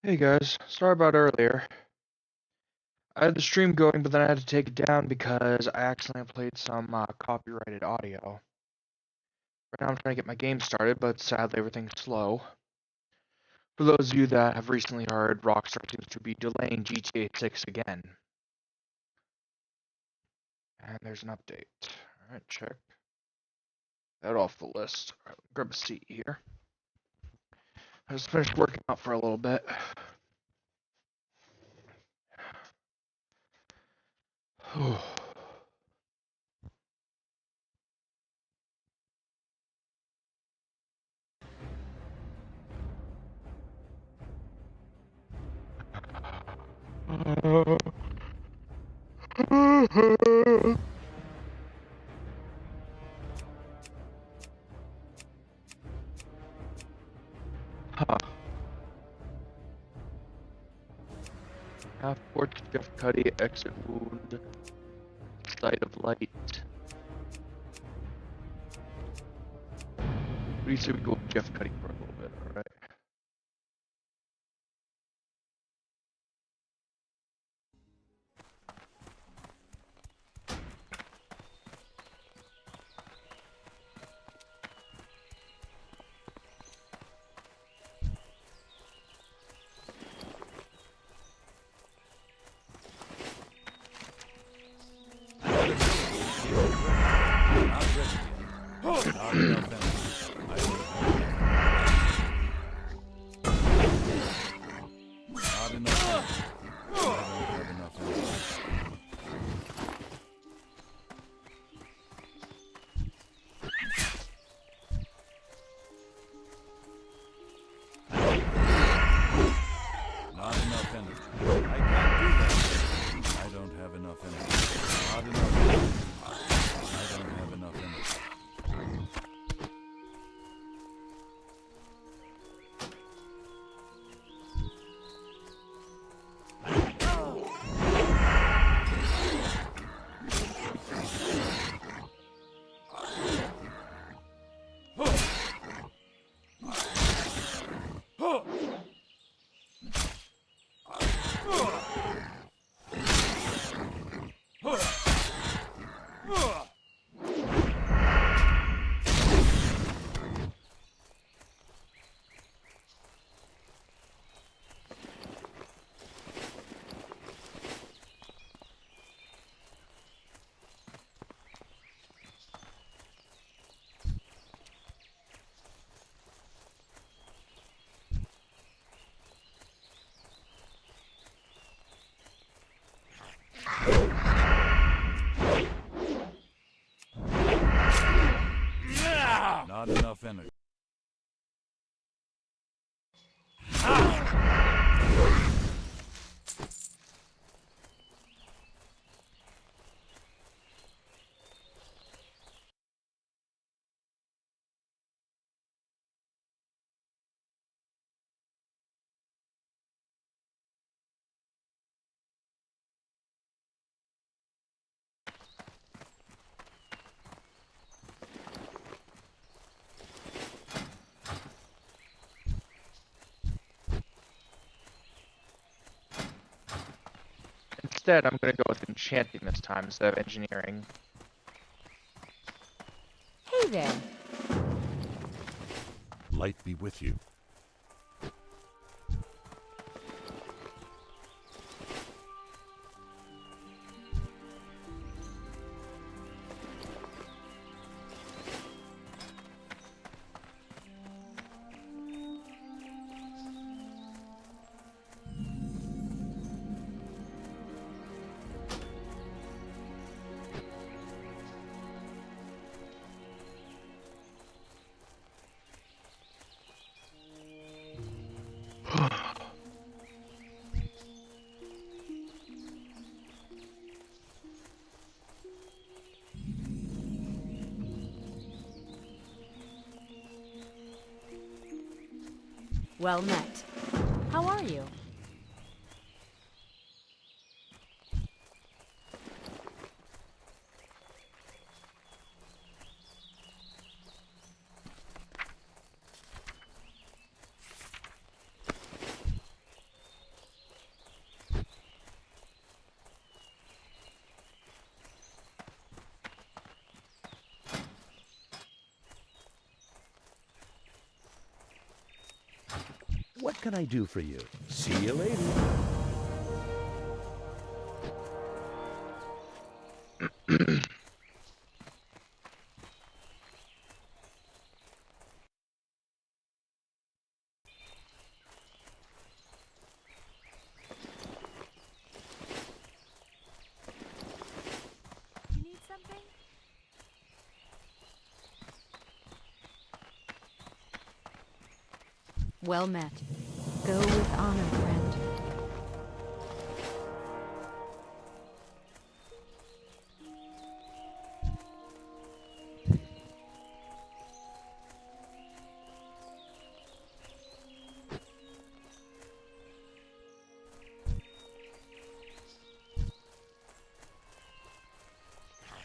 Hey guys, sorry about earlier. I had the stream going, but then I had to take it down because I accidentally played some copyrighted audio. Right now I'm trying to get my game started, but sadly everything's slow. For those of you that have recently heard, Rockstar seems to be delaying GTA 6 again. And there's an update. Alright, check that off the list. Alright, grab a seat here. I just finished working out for a little bit. Huh. Half porch Jeff Cuddy, exit wound, sight of light. What do you say we go with Jeff Cuddy for a little bit, alright? Not enough energy. Instead, I'm gonna go with enchanting this time instead of engineering. Hey there. Light be with you. Well met. How are you? What can I do for you? See you later. You need something? Well met. Go with honor, friend.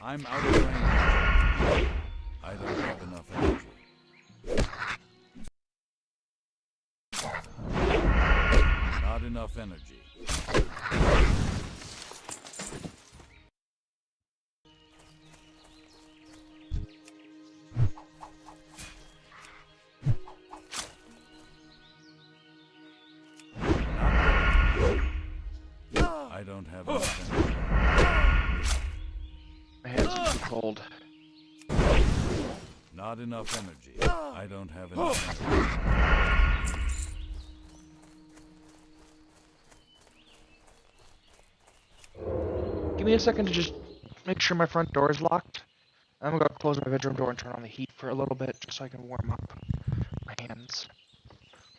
I'm out of range. I don't have enough energy. Not enough energy. I don't have enough energy. My hands are too cold. Not enough energy. I don't have enough energy. Give me a second to just make sure my front door is locked. I'm gonna close my bedroom door and turn on the heat for a little bit just so I can warm up my hands.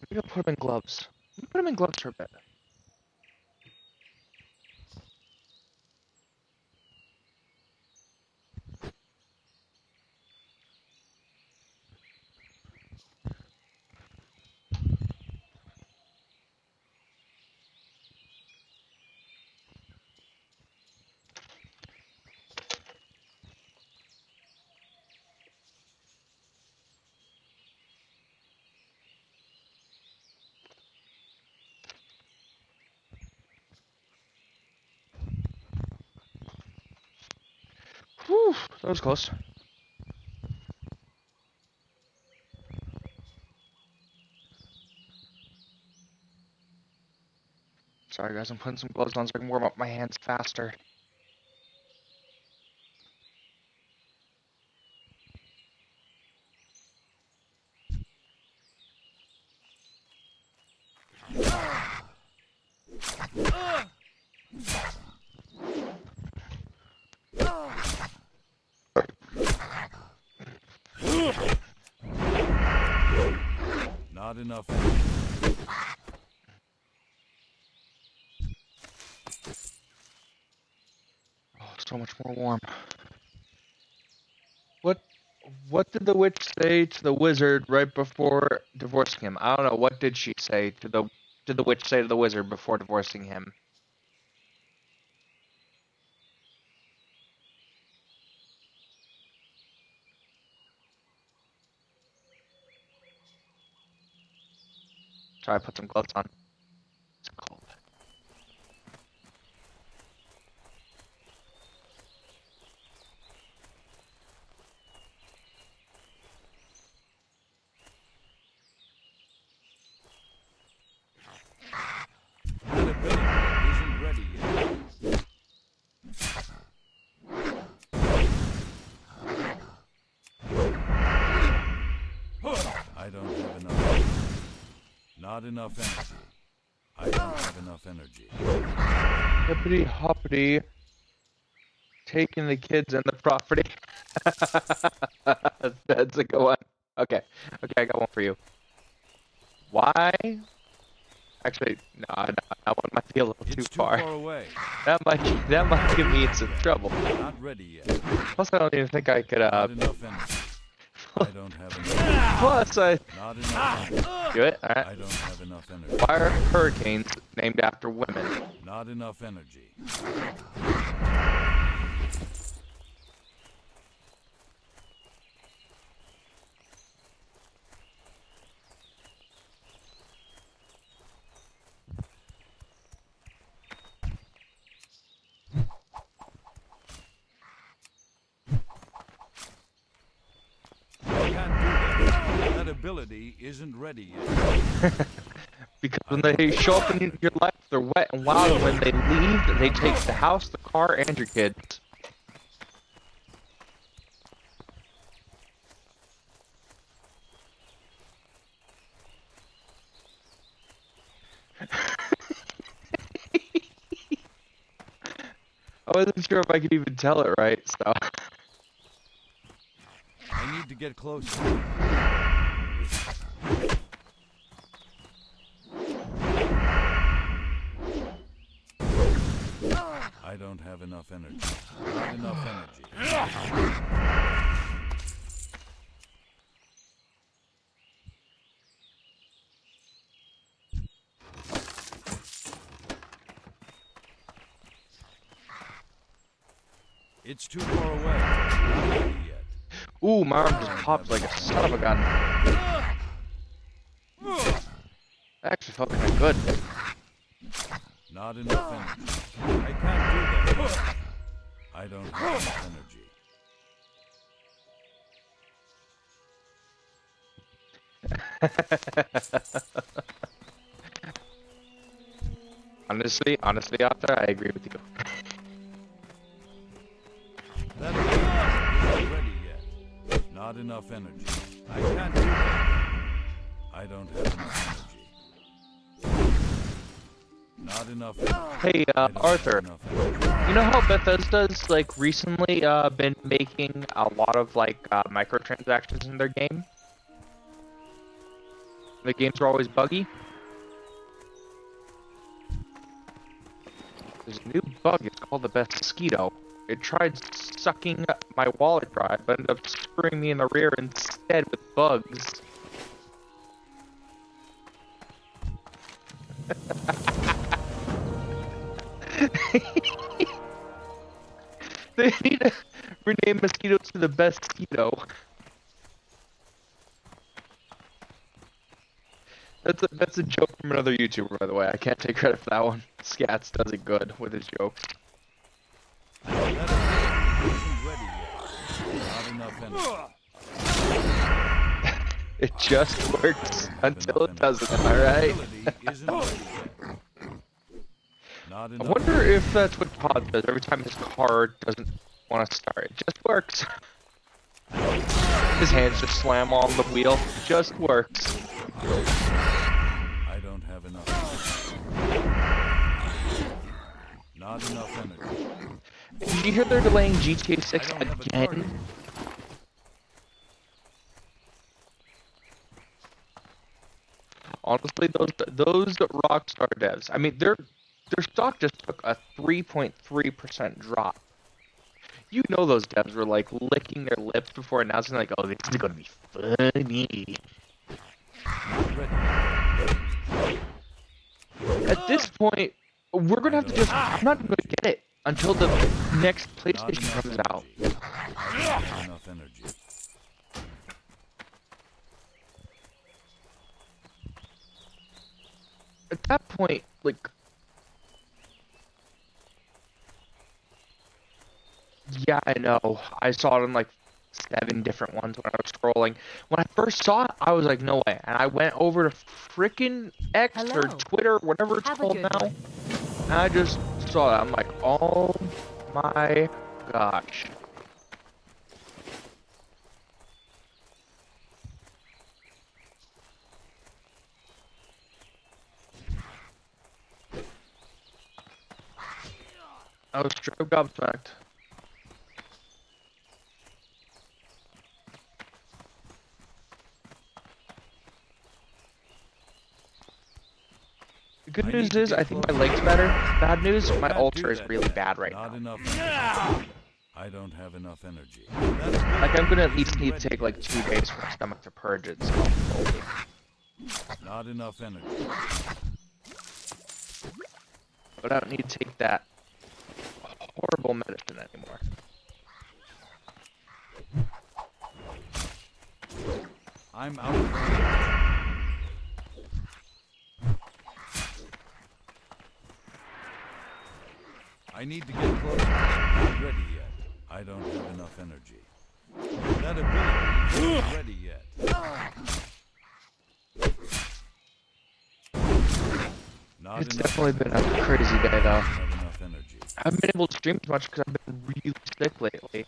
Maybe I'll put them in gloves. Let me put them in gloves for a bit. Whew, that was close. Sorry guys, I'm putting some gloves on so I can warm up my hands faster. Not enough energy. Oh, so much more warm. What did the witch say to the wizard right before divorcing him? I don't know. What did she say to the witch say to the wizard before divorcing him? Sorry, I put some gloves on. It's cold. That ability isn't ready yet. I don't have enough energy. Not enough energy. I don't have enough energy. Hippity hoppity. Taking the kids and the property. That's a good one. Okay, I got one for you. Why? Actually, no, that one might be a little It's too far. away. That might get me in some trouble. Not ready yet. Plus, I don't even think I could. Not enough energy. I don't have enough. Plus, I Not enough energy. do it. All right. I don't have enough energy. Why are hurricanes named after women? Not enough energy. Can't do that. That ability isn't ready yet. Because when they show up in your life, they're wet and wild, and when they leave, they take the house, the car, and your kids. I wasn't sure if I could even tell it right, so. I need to get closer. I don't have enough energy. Not enough energy. It's too far away. Not ready yet. Ooh, my arm just popped like a son of a gun. That actually felt kind of good. Not enough energy. I can't do that. I don't have enough energy. Honestly, Arthur, I agree with you. That isn't ready yet. Not enough energy. I can't do that. I don't have enough energy. Not enough energy. Hey, Arthur, you know how Bethesda's, like, recently, been making a lot of, like, microtransactions in their game? The games are always buggy? There's a new bug, it's called the Mosquito. It tried sucking my wallet dry, but ended up screwing me in the rear instead with bugs. They need to rename Mosquito to the Mosquito. That's a joke from another YouTuber, by the way. I can't take credit for that one. Scats does it good with his jokes. That isn't ready yet. Not enough energy. It just works until it doesn't, am I right? I wonder if that's what Todd does every time his car doesn't want to start. It just works. His hands just slam on the wheel. It just works. I don't have enough energy. Not enough energy. Did you hear they're delaying GTA 6 again? Honestly, those Rockstar devs, I mean, their stock just took a 3.3% drop. You know those devs were like licking their lips before announcing like, oh, this is gonna be funny. At this point, we're gonna have to just, I'm not gonna get it until the next PlayStation comes out. Not enough energy. At that point, like, yeah, I know. I saw it on like 7 different ones when I was scrolling. When I first saw it, I was like, no way. And I went over to frickin' X or Hello. Twitter, whatever it's Have a called good now. one. And I just saw that. I'm like, oh my gosh. I was straight up gobsmacked. The good news is, I think my leg's better. Bad news, my ultra is really bad right Not now. enough. I don't have enough energy. Like, I'm gonna at least need to take like 2 days for my stomach to purge itself. Not enough energy. But I don't need to take that horrible medicine anymore. I'm out of energy. I need to get closer. Not ready yet. I don't have enough energy. That ability isn't ready yet. Not It's enough definitely been energy. a crazy day, I though. don't have enough energy. I haven't been able to stream as much because I've been really sick lately.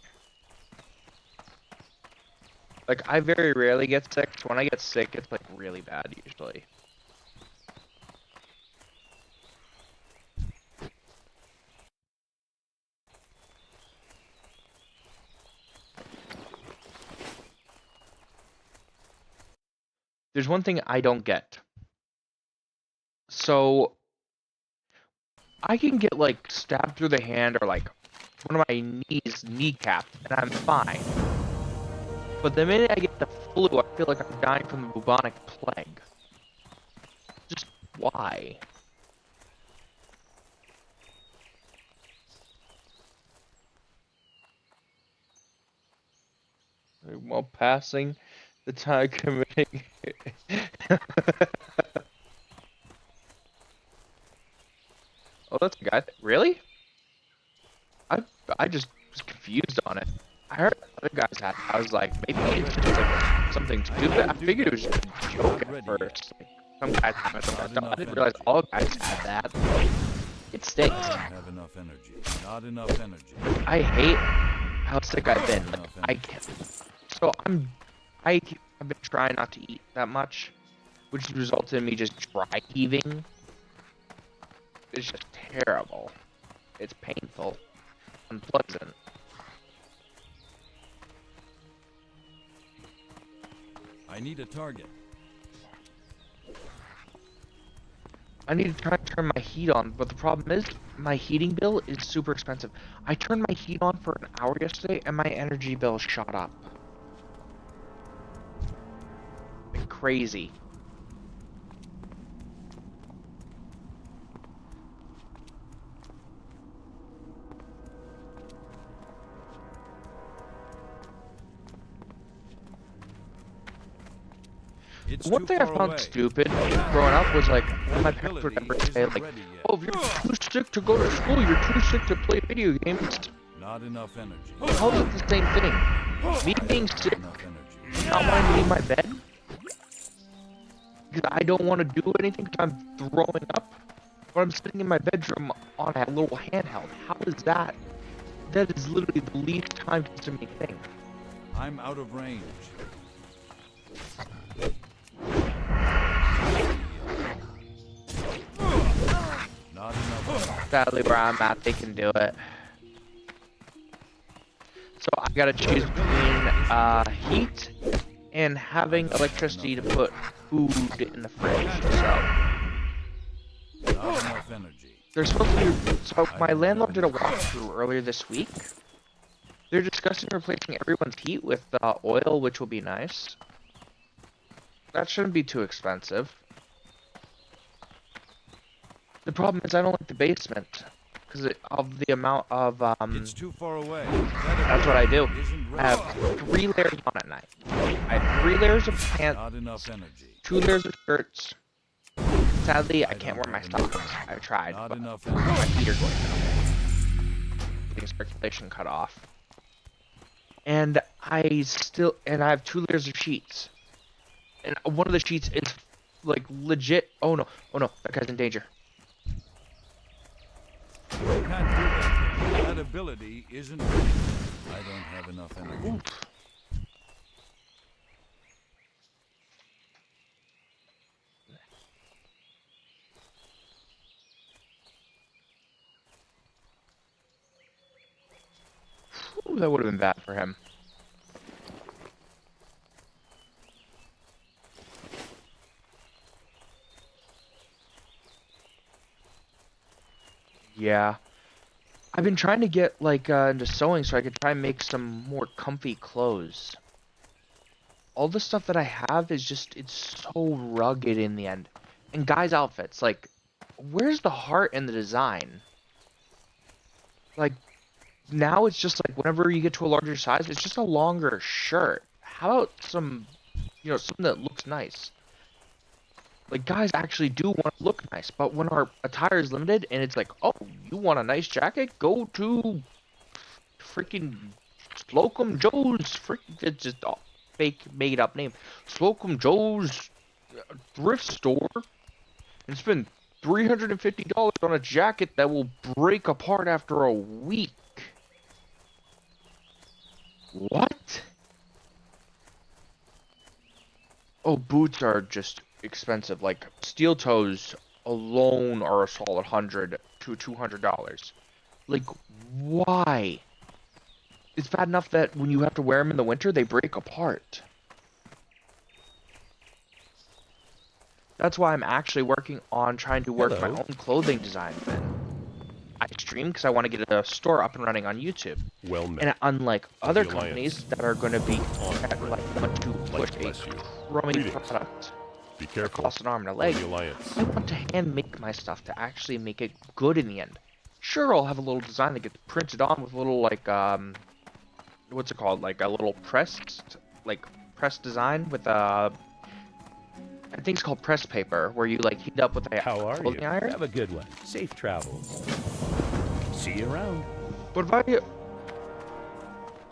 Like, I very rarely get sick, so when I get sick, it's, like, really bad, usually. There's one thing I don't get. So, I can get, like, stabbed through the hand or, like, one of my knees kneecapped, and I'm fine. But the minute I get the flu, I feel like I'm dying from the bubonic plague. Just why? While passing the time committing. Oh, that's a guy. Really? I I just was confused on it. I heard other guys had. I was like, maybe it's just like something stupid. I figured it was just a joke at first. Like, some guys have it. I didn't realize all guys had that. It stinks. I don't have enough energy. Not enough energy. I hate how sick I've been. Like, I can't. So I've been trying not to eat that much, which resulted in me just dry heaving. It's just terrible. It's painful, unpleasant. I need a target. I need to try and turn my heat on, but the problem is my heating bill is super expensive. I turned my heat on for an hour yesterday, and my energy bill shot up. Like crazy. It's One too thing I far found away. stupid growing up was like, my parents would Ability never say isn't like, ready yet. "Oh, if you're too sick to go to school, you're too sick to play video games." Not enough energy. How is it the same thing? Me being Not sick, enough energy. not wanting to leave my bed, because I don't want to do anything because I'm throwing up, but I'm sitting in my bedroom on a little handheld. How is that? That is literally the least time-consuming thing. I'm out of range. Not enough energy. Sadly, where I'm at, they can do it. So I gotta choose between heat and having electricity to put food in the fridge. So Not enough energy. there's supposed to be. So my landlord did a walkthrough earlier this week. They're discussing replacing everyone's heat with oil, which will be nice. That shouldn't be too expensive. The problem is I don't like the basement because of the amount of It's too far away. That's what I do. Isn't I have ready. 3 layers on at night. I have 3 layers of pants, Not enough energy. 2 layers of shirts. Sadly, I I can't don't wear my have enough stockings. energy. I've tried, Not but enough my energy. feet are going down. Getting circulation cut off. And I have 2 layers of sheets. And one of the sheets is like legit. Oh no, that guy's in danger. I can't do that yet. That ability isn't ready. I don't have enough energy. Oof. Ooh, that would have been bad for him. Yeah. I've been trying to get like into sewing so I could try and make some more comfy clothes. All the stuff that I have is just it's so rugged in the end. And guys' outfits, like where's the heart in the design? Like now it's just like whenever you get to a larger size, it's just a longer shirt. How about some, something that looks nice? Like guys actually do want to look nice, but when our attire is limited and it's like, oh, you want a nice jacket? Go to freaking Slocum Joe's. It's just a fake made up name. Slocum Joe's thrift store and spend $350 on a jacket that will break apart after a week. What? Oh, boots are just expensive. Like, steel toes alone are a solid $100 to $200. Like, why? It's bad enough that when you have to wear them in the winter, they break apart. That's why I'm actually working on trying to work my own clothing design thing. I stream because I want to get a store up and running on YouTube. Well met. And unlike other the companies alliance. that are going to be On like want to push a bless you. crummy Greetings. product Be that careful. costs an arm and a For leg, the alliance. I want to hand make my stuff to actually make it good in the end. Sure, I'll have a little design that gets printed on with a little like what's it called? Like a little pressed design with I think it's called press paper, where you like heat up with a How are you? clothing iron. Have a good one. Safe travels. See you around. But if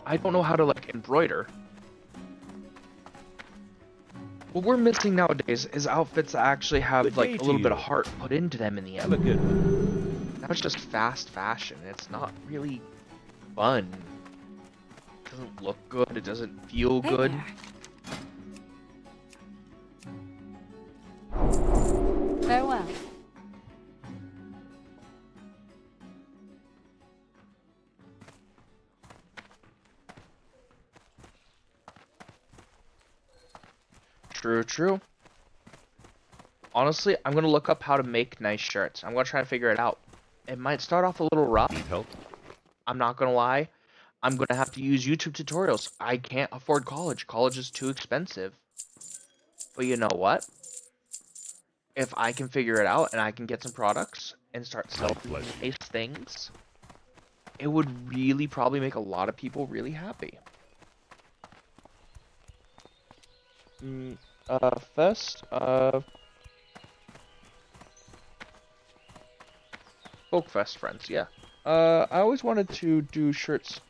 I don't know how to like embroider. What we're missing nowadays is outfits that actually have Good like day a to little bit you. of heart put into them in the Have a end. good one. Now it's just fast fashion. It's not really fun. It doesn't look good. It doesn't feel Hey good. there. Farewell. True. Honestly, I'm gonna look up how to make nice shirts. I'm gonna try to figure it out. It might start off a little rough. Need help? I'm not gonna lie. I'm gonna have to use YouTube tutorials. I can't afford college. College is too expensive. But you know what? If I can figure it out and I can get some products and start selling bless you. nice things, it would really probably make a lot of people really happy. First, Folkfest friends, yeah. I always wanted to do shirts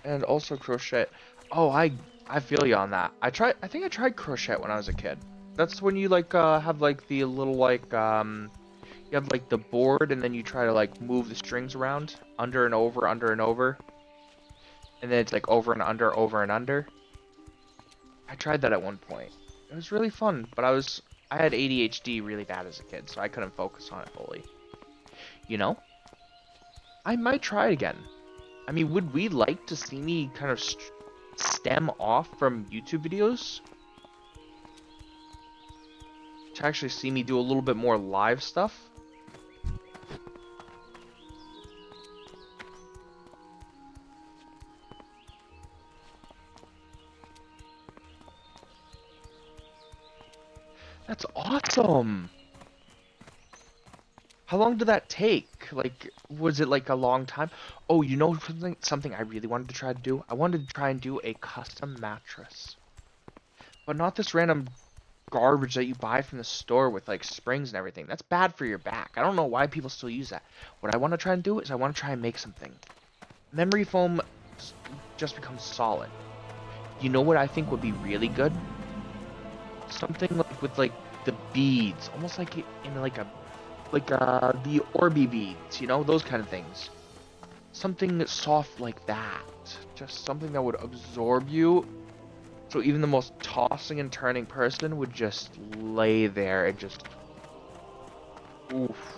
and also crochet. Oh, I feel you on that. I think I tried crochet when I was a kid. That's when you like have like the little like you have like the board and then you try to like move the strings around under and over, under and over. And then it's like over and under, over and under. I tried that at one point. It was really fun, but I had ADHD really bad as a kid, so I couldn't focus on it fully. You know? I might try it again. I mean, would we like to see me kind of stem off from YouTube videos? To actually see me do a little bit more live stuff? That's awesome! How long did that take? Like, was it like a long time? Oh, you know something I really wanted to try to do? I wanted to try and do a custom mattress. But not this random garbage that you buy from the store with like springs and everything. That's bad for your back. I don't know why people still use that. What I want to try and do is I want to try and make something. Memory foam just becomes solid. You know what I think would be really good? Something like with like the beads, almost like in like the Orby beads, you know, those kind of things. Something soft like that. Just something that would absorb you. So even the most tossing and turning person would just lay there and just... Oof.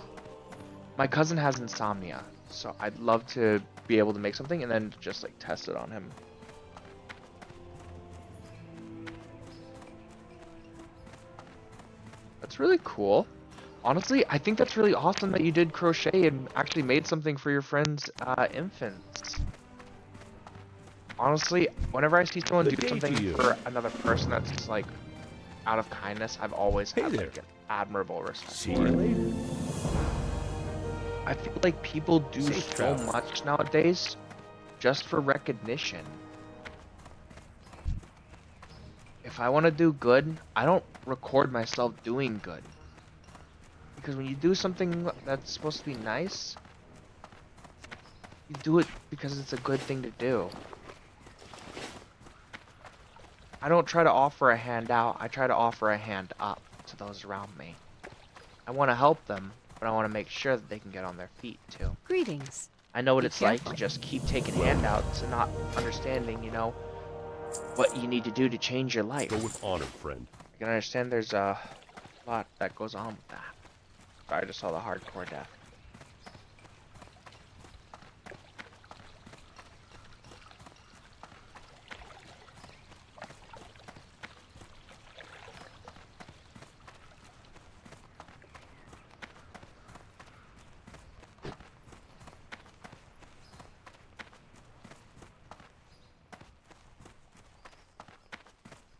My cousin has insomnia, so I'd love to be able to make something and then just like test it on him. That's really cool. Honestly, I think that's really awesome that you did crochet and actually made something for your friend's infants. Honestly, whenever I see someone Good do day something to you. for another person that's just like out of kindness, I've always Hey had there. like an admirable respect See for you it. later. I feel like people do Safe so travels. much nowadays just for recognition. If I want to do good, I don't record myself doing good. Because when you do something that's supposed to be nice, you do it because it's a good thing to do. I don't try to offer a hand out, I try to offer a hand up to those around me. I want to help them, but I want to make sure that they can get on their feet too. Greetings. I know what Be it's like careful. to just keep taking handouts and not understanding, what you need to do to change your life. Go with honor, friend. I can understand there's a lot that goes on with that. Sorry, I just saw the hardcore death.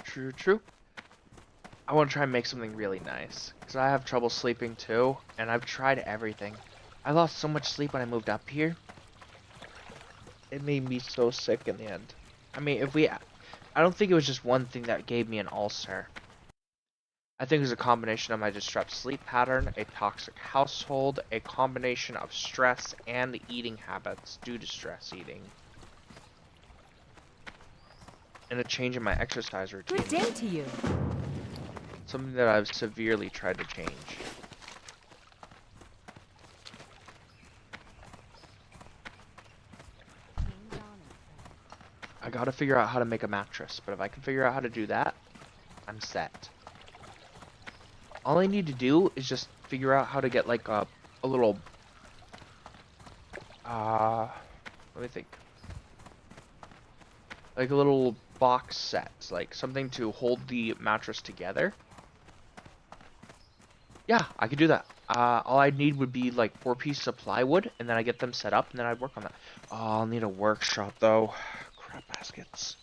True, true. I want to try and make something really nice, because I have trouble sleeping too, and I've tried everything. I lost so much sleep when I moved up here. It made me so sick in the end. I mean, I don't think it was just one thing that gave me an ulcer. I think it was a combination of my disrupted sleep pattern, a toxic household, a combination of stress and eating habits due to stress eating, and a change in my exercise routine. Good day to you. Something that I've severely tried to change. I gotta figure out how to make a mattress, but if I can figure out how to do that, I'm set. All I need to do is just figure out how to get like a little, let me think. Like a little box set, like something to hold the mattress together. Yeah, I could do that. All I'd need would be like 4 pieces of plywood, and then I get them set up, and then I'd work on that. Oh, I'll need a workshop though. Crap baskets.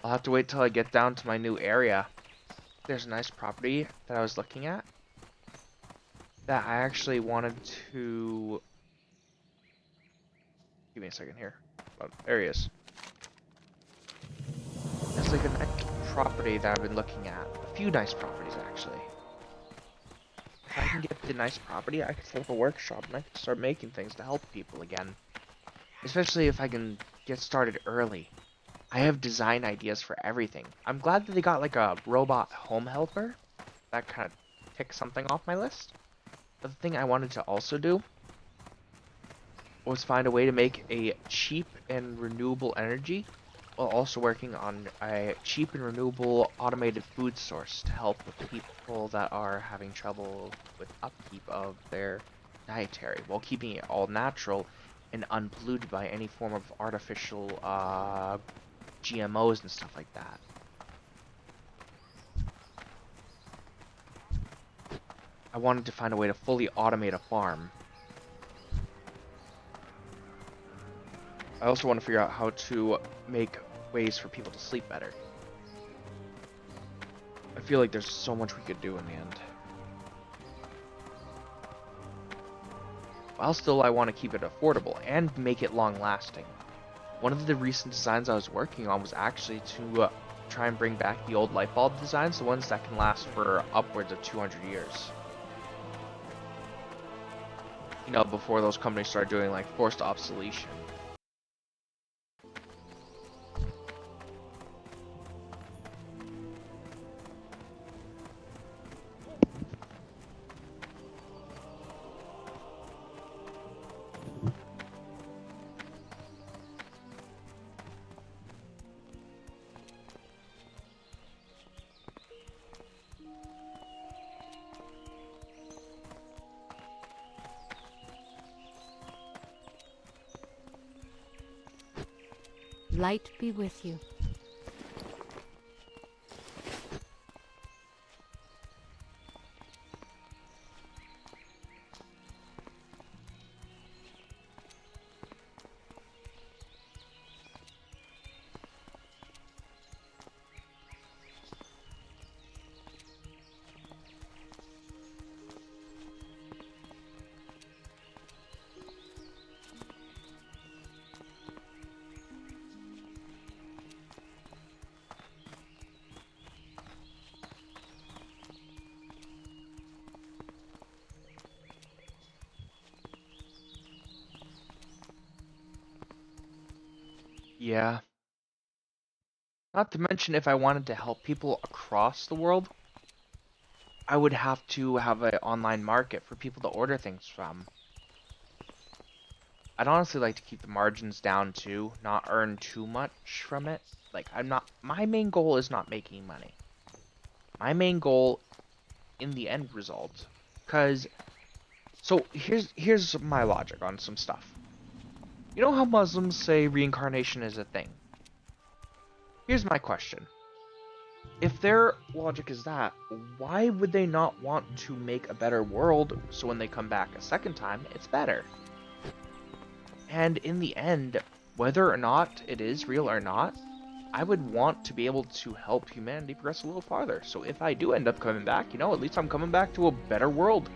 I'll have to wait till I get down to my new area. There's a nice property that I was looking at that I actually wanted to... Give me a second here. Oh, there he is. It's like a nice property that I've been looking at. A few nice properties, actually. If I can get the nice property, I can set up a workshop and I can start making things to help people again. Especially if I can get started early. I have design ideas for everything. I'm glad that they got like a robot home helper. That kind of ticks something off my list. But the thing I wanted to also do was find a way to make a cheap and renewable energy while also working on a cheap and renewable automated food source to help with people that are having trouble with upkeep of their dietary while keeping it all natural and unpolluted by any form of artificial GMOs and stuff like that. I wanted to find a way to fully automate a farm. I also want to figure out how to make ways for people to sleep better. I feel like there's so much we could do in the end. While still I want to keep it affordable and make it long lasting. One of the recent designs I was working on was actually to try and bring back the old light bulb designs, the ones that can last for upwards of 200 years. You know, before those companies started doing like forced obsolescence. Light be with you. Yeah. Not to mention if I wanted to help people across the world, I would have to have an online market for people to order things from. I'd honestly like to keep the margins down too, not earn too much from it. Like, my main goal is not making money. My main goal in the end result, so here's my logic on some stuff. You know how Muslims say reincarnation is a thing? Here's my question. If their logic is that, why would they not want to make a better world so when they come back a second time, it's better? And in the end, whether or not it is real or not, I would want to be able to help humanity progress a little farther. So if I do end up coming back, you know, at least I'm coming back to a better world.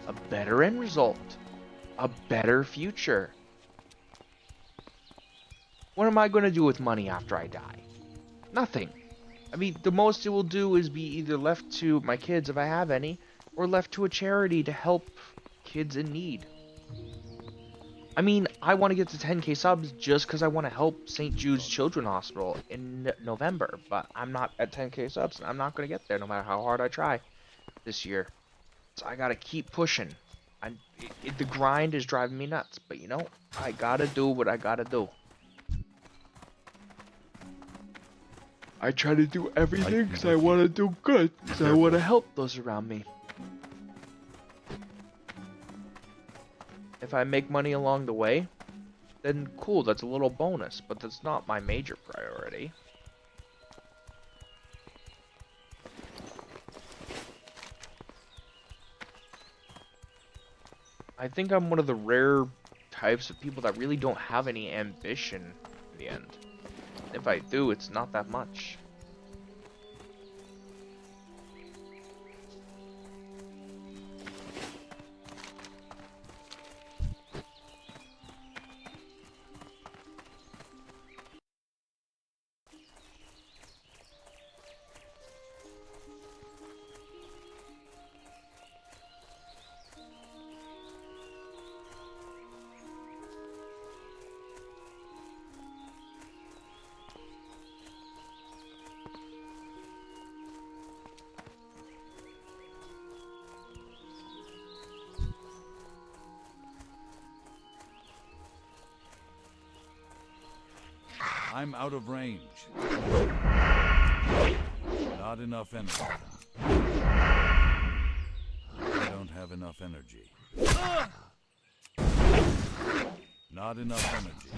A better end result. A better future. What am I going to do with money after I die? Nothing. I mean, the most it will do is be either left to my kids, if I have any, or left to a charity to help kids in need. I mean, I want to get to 10k subs just because I want to help St. Jude's Children's Hospital in November, but I'm not at 10k subs, and I'm not going to get there no matter how hard I try this year. So I got to keep pushing. The grind is driving me nuts, but you know, I got to do what I got to do. I try to do everything because I want to do good, because I want to help those around me. If I make money along the way, then cool, that's a little bonus, but that's not my major priority. I think I'm one of the rare types of people that really don't have any ambition in the end. If I do, it's not that much. I'm out of range. Not enough energy. I don't have enough energy. Not enough energy.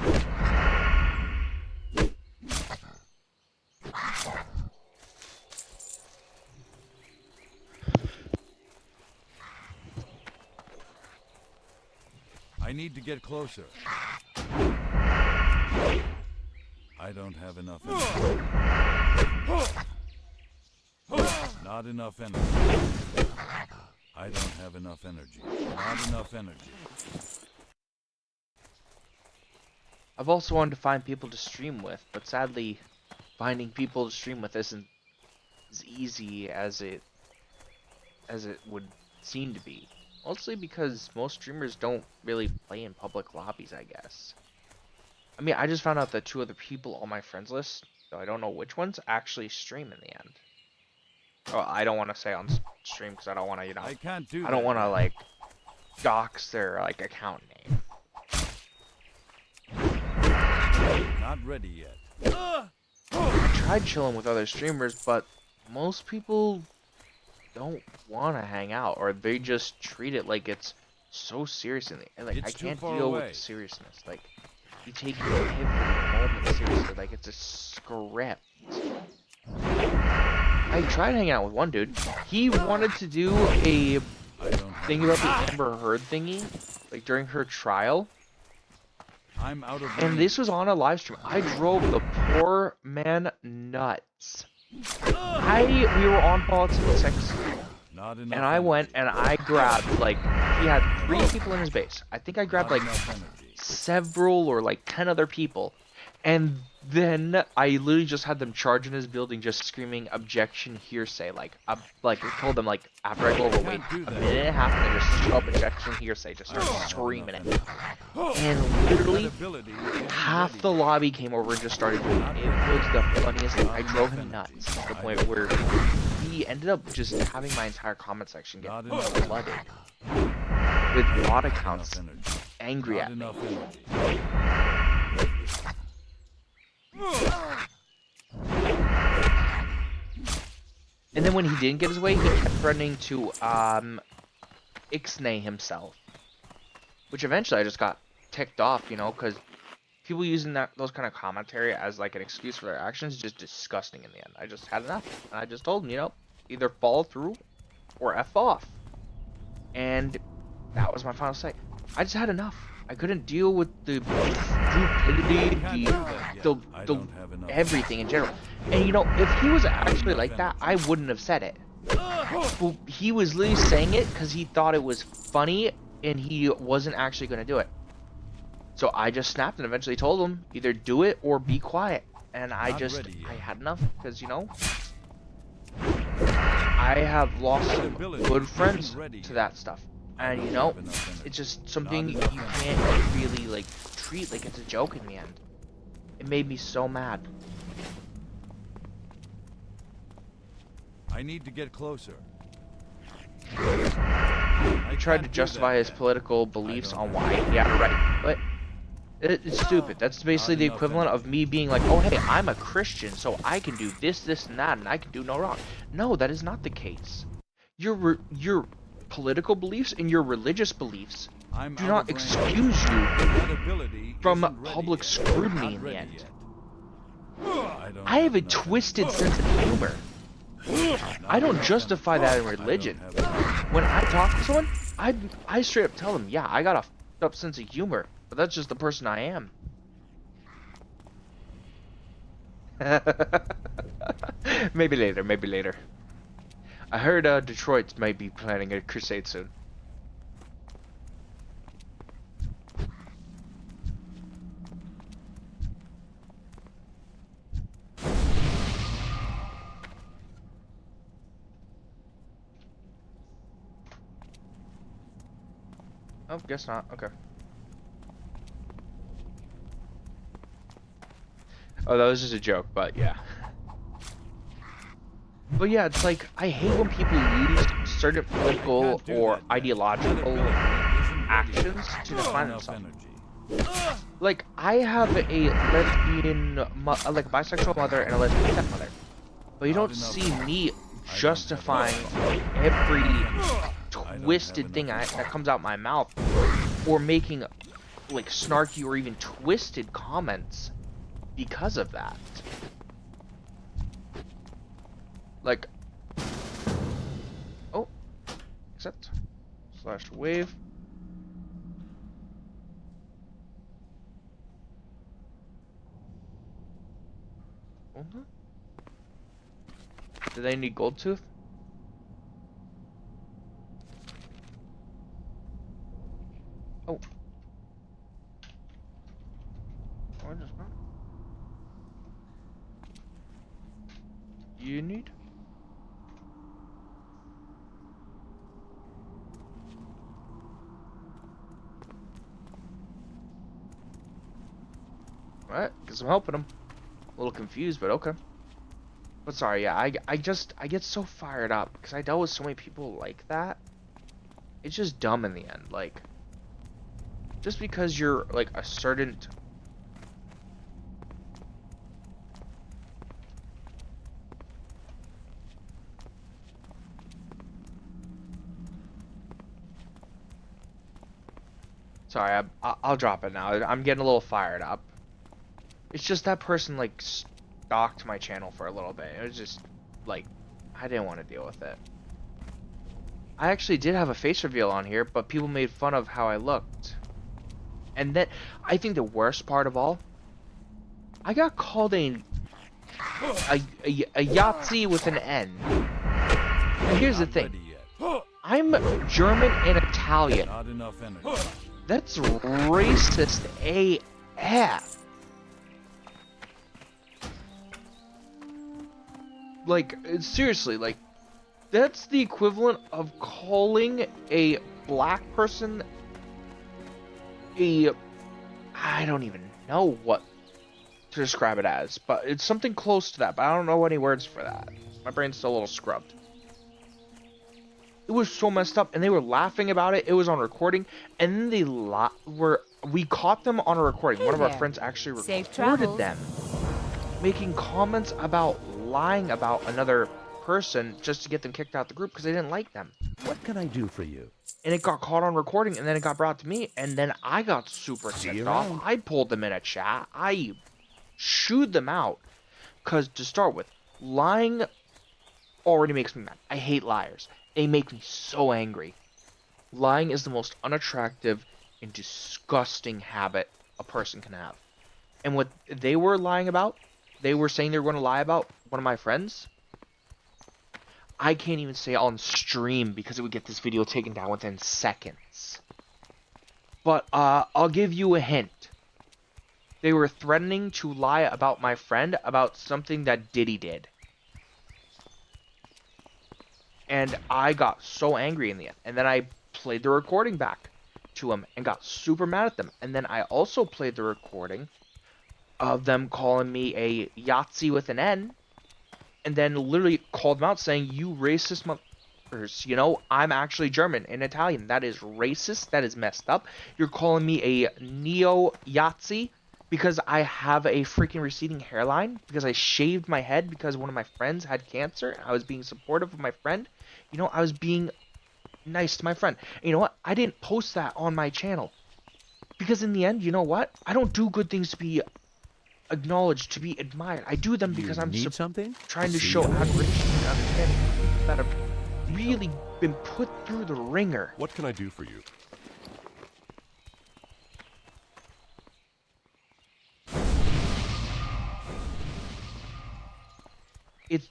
I need to get closer. I don't have enough energy. Not enough energy. I don't have enough energy. Not enough energy. I've also wanted to find people to stream with, but sadly, finding people to stream with isn't as easy as it would seem to be. Mostly because most streamers don't really play in public lobbies, I guess. I mean, I just found out that 2 other people on my friends list, though I don't know which ones, actually stream in the end. Oh, I don't want to say on stream because I don't want to, you know, I can't do I don't that. want to like dox their like account name. Not ready yet. I tried chilling with other streamers, but most people don't want to hang out, or they just treat it like it's so serious, and like It's I too can't far deal away. with the seriousness. Like, you take every moment seriously, like it's a script. I tried hanging out with one dude. He wanted to do a I don't have thing about the Amber Heard thingy, like during her trial. I'm out of range. And this was on a live stream. I drove the poor man nuts. We were on Politics 6, Not enough and I went and I grabbed, like, he had 3 people in his base. I think I grabbed, Not like, enough energy. several or, like, 10 other people. And then I literally just had them charge in his building just screaming objection hearsay. Like I told them, like, after I go over, wait a minute and a half, and they just show up objection hearsay, just start screaming it. And literally, Credibility isn't half ready the yet. lobby came over and just started doing it. It was the funniest thing. I drove him nuts to the point where he he ended up just having my entire comment section get Not enough flooded with bot Not accounts enough energy. angry Not at me. enough energy. And then when he didn't get his way, he kept threatening to ixnay himself. Which eventually I just got ticked off, you know, because people using those kind of commentary as like an excuse for their actions is just disgusting in the end. I just had enough. And I just told him, you know, either follow through or F off. And that was my final say. I just had enough. I couldn't deal with the stupidity, the everything in general. And you know, if he was actually like that, I wouldn't have said it. Well, he was literally saying it because he thought it was funny and he wasn't actually going to do it. So I just snapped and eventually told him, either do it or be quiet. And I had enough because, you know, I have lost some good friends to that stuff. And, you know, it's just something you can't really, like, treat like it's a joke in the end. It made me so mad. I need to get closer. He tried to justify his political beliefs on why he had a right, but it's stupid. That's basically the equivalent of me being like, oh hey, I'm a Christian, so I can do this, this, and that, and I can do no wrong. No, that is not the case. Your political beliefs and your religious beliefs do not excuse you from public scrutiny in the end. I have a twisted sense of humor. I don't justify that in religion. When I talk to someone, I straight up tell them, yeah, I got a f***ed up sense of humor, but that's just the person I am. Maybe later, maybe later. I heard Detroit might be planning a crusade soon. Oh, guess not. Okay. Oh, that was just a joke, but yeah. But yeah, it's like, I hate when people use certain political or ideological actions to define themselves. Like, I have a lesbian, like, bisexual mother and a lesbian stepmother. But you don't see me justifying every twisted thing that comes out my mouth, or making like snarky or even twisted comments because of that. Like, oh, accept / wave. Do they need gold tooth? Oh. I just not. You need? Alright, guess I'm helping him. A little confused, but okay. But sorry, yeah, I get so fired up because I dealt with so many people like that. It's just dumb in the end. Like, just because you're like a certain sorry, I'll drop it now. I'm getting a little fired up. It's just that person like stalked my channel for a little bit. It was just like, I didn't want to deal with it. I actually did have a face reveal on here, but people made fun of how I looked. And then, I think the worst part of all, I got called a Yahtzee with an N. And here's the thing. I'm German and Italian. Not enough energy. That's racist AF. Like, seriously, like, that's the equivalent of calling a black person I don't even know what to describe it as, but it's something close to that, but I don't know any words for that. My brain's still a little scrubbed. It was so messed up, and they were laughing about it. It was on recording, and then we caught them on a recording. Hey One of our there. friends actually Safe recorded travels. them making comments about lying about another person just to get them kicked out the group because they didn't like them. What can I do for you? And it got caught on recording, and then it got brought to me, and then I got super See ticked you off. around. I pulled them in a chat. I shooed them out. Because to start with, lying already makes me mad. I hate liars. They make me so angry. Lying is the most unattractive and disgusting habit a person can have. And what they were lying about, they were saying they were going to lie about one of my friends. I can't even say on stream because it would get this video taken down within seconds. But I'll give you a hint. They were threatening to lie about my friend about something that Diddy did. And I got so angry in the end. And then I played the recording back to him and got super mad at them. And then I also played the recording of them calling me a Yahtzee with an N. And then literally called them out saying, you racist motherfuckers. You know, I'm actually German and Italian. That is racist. That is messed up. You're calling me a neo-Yahtzee because I have a freaking receding hairline, because I shaved my head because one of my friends had cancer. I was being supportive of my friend. You know, I was being nice to my friend. And you know what? I didn't post that on my channel. Because in the end, you know what? I don't do good things to be acknowledged, to be admired. I do them because You I'm need something? trying to See show you around. admiration and understanding that I've really been put through the ringer. What can I do for you?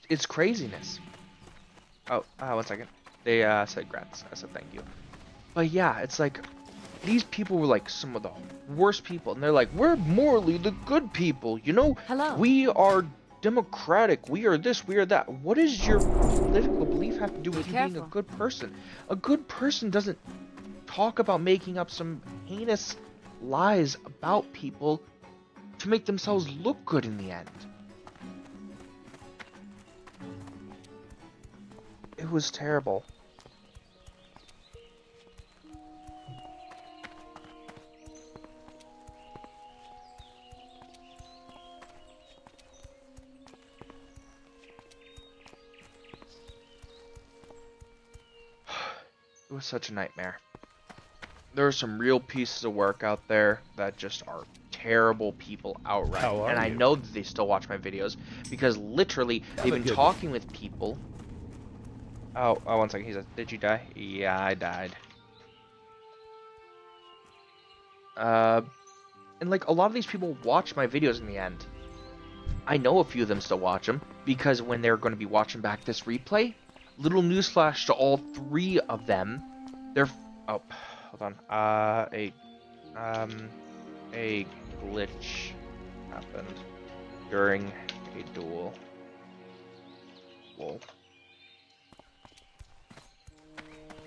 It's craziness. Oh, 1 second. They said grats. I said thank you. But yeah, it's like these people were like some of the worst people, and they're like, we're morally the good people, you know? Hello. We are democratic. We are this. We are that. What does your political belief have to do with you being a careful. good person? A good person doesn't talk about making up some heinous lies about people to make themselves look good in the end. It was terrible. It was such a nightmare. There are some real pieces of work out there that just are terrible people outright. How are And I you? know that they still watch my videos because literally Have they've a been good talking with people. Oh, 1 second. He said, did you die? Yeah, I died. And like a lot of these people watch my videos in the end. I know a few of them still watch them because when they're going to be watching back this replay, little newsflash to all 3 of them, they're oh, hold on. A glitch happened during a duel. Lol.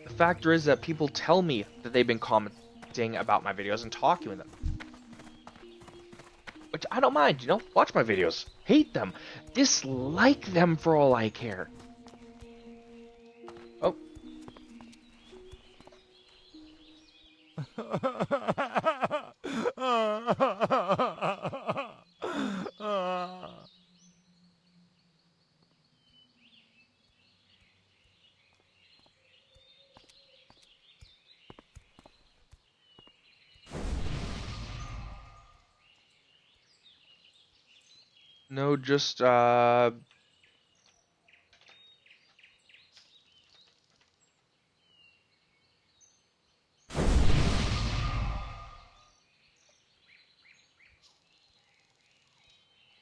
The factor is that people tell me that they've been commenting about my videos and talking with them. Which I don't mind, you know? Watch my videos. Hate them. Dislike them for all I care. Oh. No, just, yeah,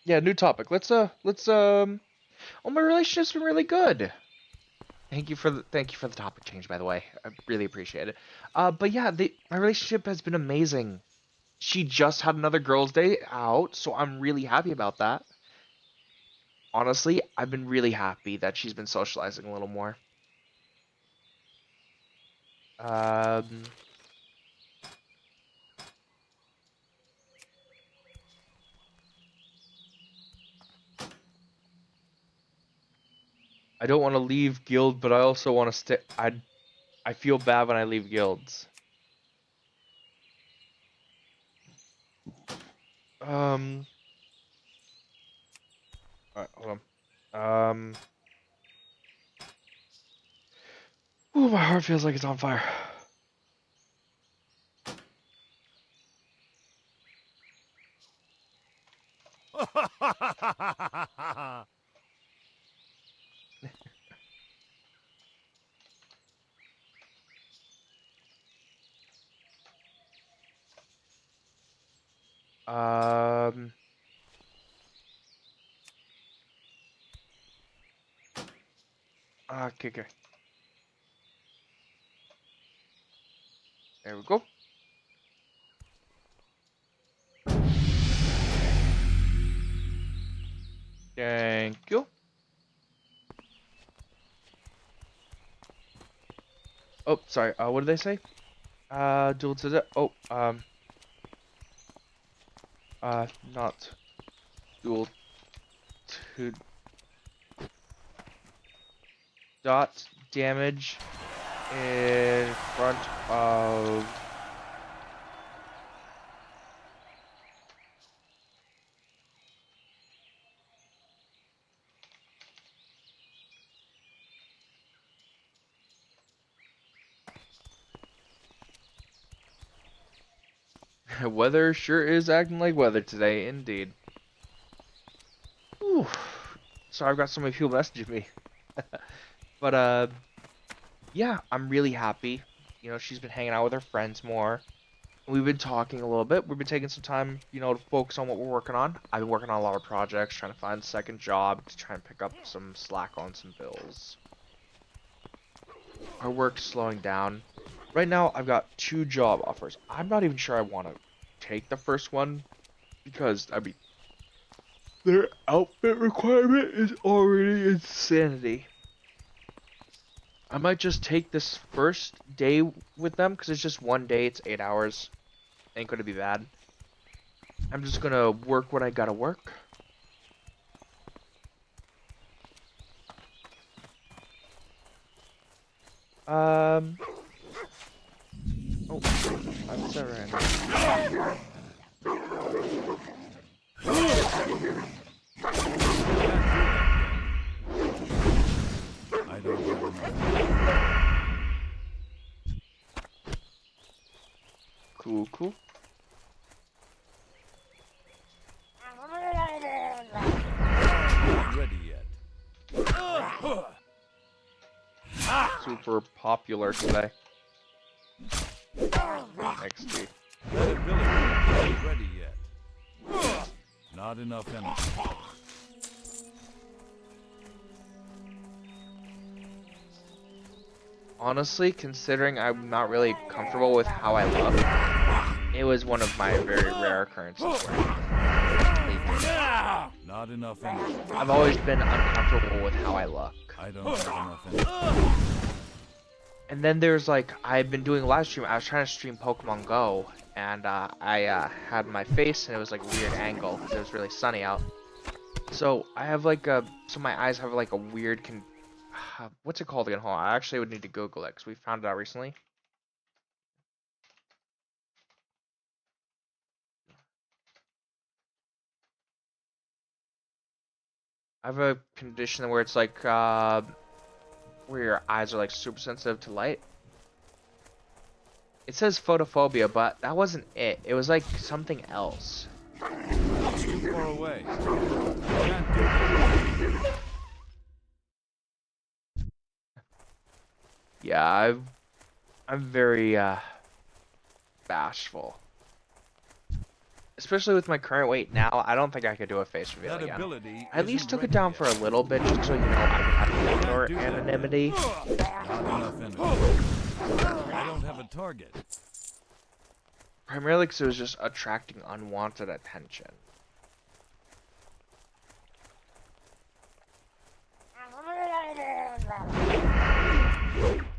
new topic. Oh, my relationship's been really good. Thank you for the topic change, by the way. I really appreciate it. But yeah, my relationship has been amazing. She just had another girls' day out, so I'm really happy about that. Honestly, I've been really happy that she's been socializing a little more. Um, I don't want to leave guild, but I also want to stay. I feel bad when I leave guilds. Alright, hold on. Ooh, my heart feels like it's on fire. Um, okay, okay. There we go. Thank you. Oh, sorry. What did they say? Dual to the. Oh, not dual to dot damage in front of. Weather sure is acting like weather today, indeed. Ooh. Sorry, I've got so many people messaging me. But, yeah, I'm really happy. You know, she's been hanging out with her friends more. We've been talking a little bit. We've been taking some time, you know, to focus on what we're working on. I've been working on a lot of projects, trying to find a second job to try and pick up some slack on some bills. Our work's slowing down. Right now, I've got 2 job offers. I'm not even sure I want to take the first one because, I mean, their outfit requirement is already insanity. I might just take this first day with them because it's just one day, it's 8 hours. Ain't gonna be bad. I'm just gonna work what I gotta work. Oh, I'm sorry. I don't have enough. Cool, cool. Not ready yet. Super popular today. XD. That ability isn't ready yet. Not enough energy. Honestly, considering I'm not really comfortable with how I look, it was one of my very rare occurrences where Not enough energy. I've always been uncomfortable with how I look. I don't have enough energy. And then there's like, I've been doing a live stream, I was trying to stream Pokemon Go, and I had my face and it was like a weird angle because it was really sunny out. So I have like so my eyes have like a weird what's it called again? Hold on, I actually would need to Google it because we found it out recently. I have a condition where it's like, where your eyes are like super sensitive to light. It says photophobia, but that wasn't it. It was like something else. It's too far away. I can't do that. Yeah, I'm very bashful. Especially with my current weight now, I don't think I could do a face reveal That again. ability I at least isn't took it ready down yet. for a little bit, just so you know I would have more do that. anonymity. Not enough energy. I don't have a target. Primarily because it was just attracting unwanted attention.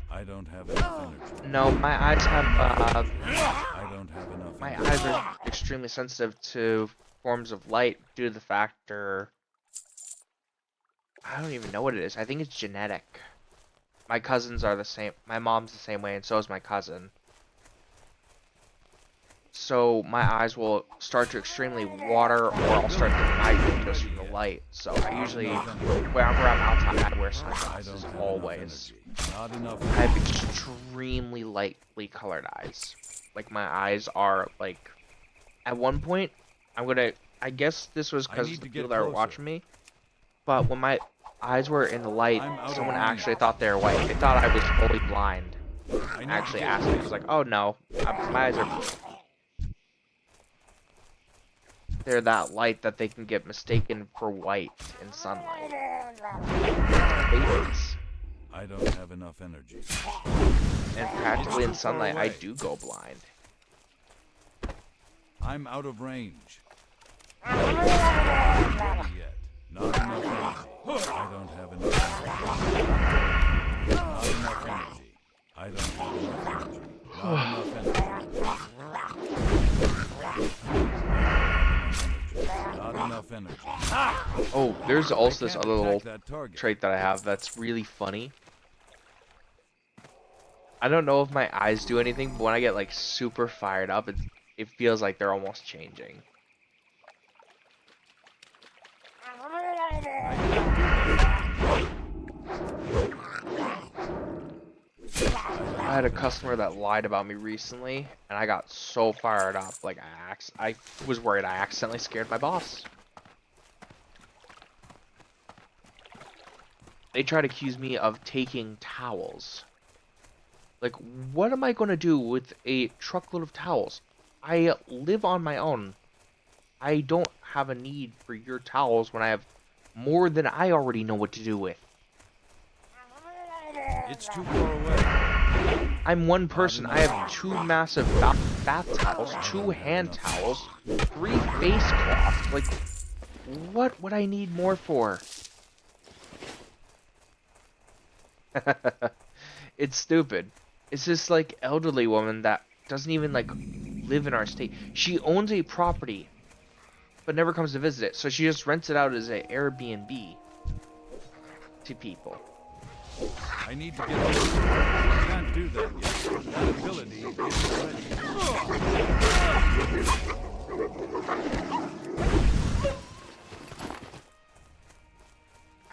I don't have enough energy. No, my eyes have, I don't have enough my energy. eyes are extremely sensitive to forms of light due to the factor, I don't even know what it is. I think it's genetic. My cousins are the same. My mom's the same way, and so is my cousin. So my eyes will start to extremely water, or I'll start to migrate just from the light. So I usually, whenever I'm outside, I wear sunglasses always. Not enough. I have extremely lightly colored eyes. Like my eyes are like, at one point, I guess this was because need of the to people get that were closer. watching me. But when my eyes were in the light, I'm out of someone range. actually thought they were white. They thought I was fully blind. I need to Actually get asked me. I was closer. like, oh no, my eyes are. They're that light that they can get mistaken for white in sunlight. Babies. I don't have enough energy. And practically in It's too far sunlight, I away. do go blind. I'm out of range. Not ready yet. Not enough energy. I don't have enough energy. Not enough energy. I don't have enough energy. Not enough energy. Not enough energy. Oh, there's also this Can't other little attack that target. trait that I have that's really funny. I don't know if my eyes do anything, but when I get like super fired up, it feels like they're almost changing. I had a customer that lied about me recently, and I got so fired up, like I was worried I accidentally scared my boss. They tried to accuse me of taking towels. Like, what am I going to do with a truckload of towels? I live on my own. I don't have a need for your towels when I have more than I already know what to do with. It's too far away. I'm one person. I have 2 massive bath towels, 2 hand towels, 3 face cloths. Like, what would I need more for? It's stupid. It's this like elderly woman that doesn't even like live in our state. She owns a property, but never comes to visit it. So she just rents it out as an Airbnb to people. I need to get closer. I can't do that yet. That ability isn't ready.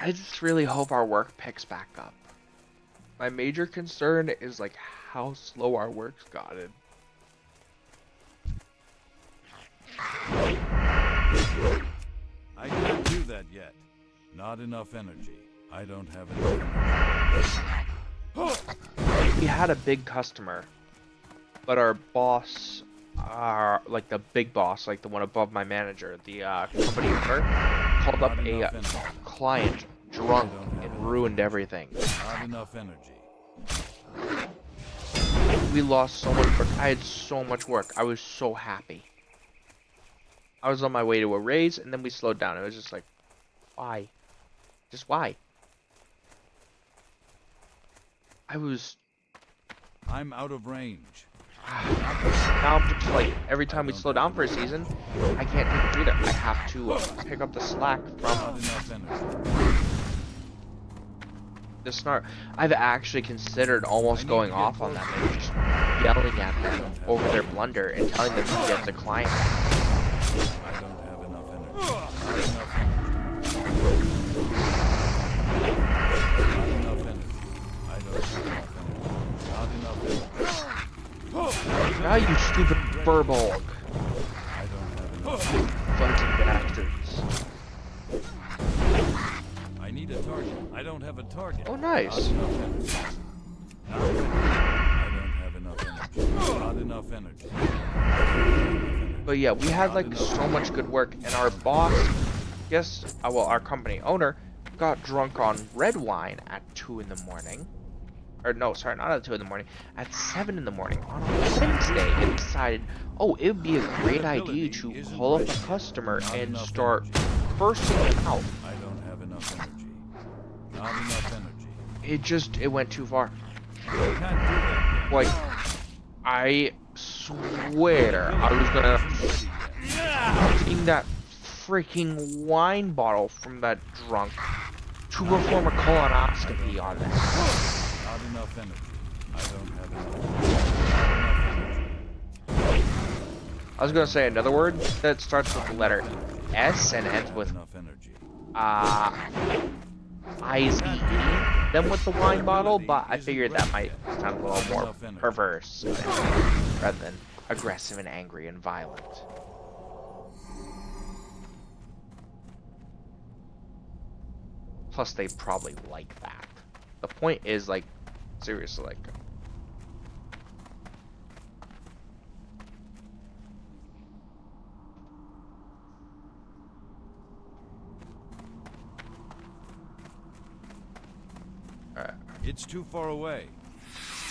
I just really hope our work picks back up. My major concern is like how slow our work's gotten. I can't do that yet. Not enough energy. I don't have enough energy. We had a big customer, but our boss, like the big boss, like the one above my manager, the company owner, called up a client drunk and ruined everything. Not enough energy. We lost so much work. I had so much work. I was so happy. I was on my way to a raise, and then we slowed down. It was just like, why? Just why? I'm out of range. Now I'm just like, every time we slow down for a season, I can't take a breather. I have to pick up the slack Not from enough energy. the snark. I've actually considered almost going off on them and just yelling at them over their blunder and telling them to get the client. I don't have enough energy. Not enough energy. Not enough energy. I don't have enough energy. Not enough energy. Now you stupid furbolg. I don't have enough. Fucking bastards. I need a target. I don't have a target. Oh, nice. Not enough energy. Not energy. I don't have enough energy. Not enough energy. But yeah, we had like so much good work, and our boss, well, our company owner, got drunk on red wine at 2 in the morning. Or no, sorry, not at 2 in the morning, at 7 in the morning on a Wednesday, and decided, oh, it would be a great idea to call up a customer and start cursing them out. I don't have enough energy. Not enough energy. It went too far. I can't do that yet. Like, I swear I was gonna clean that freaking wine bottle from that drunk to perform a colonoscopy on that. enough energy. I don't have enough energy. I was gonna say another word that starts with the letter S and ends with Enough energy. I-Z, then with the wine bottle, but I figured that might sound a little more perverse rather than aggressive and angry and violent. Plus, they probably like that. The point is, like, seriously, like... Alright. It's too far away.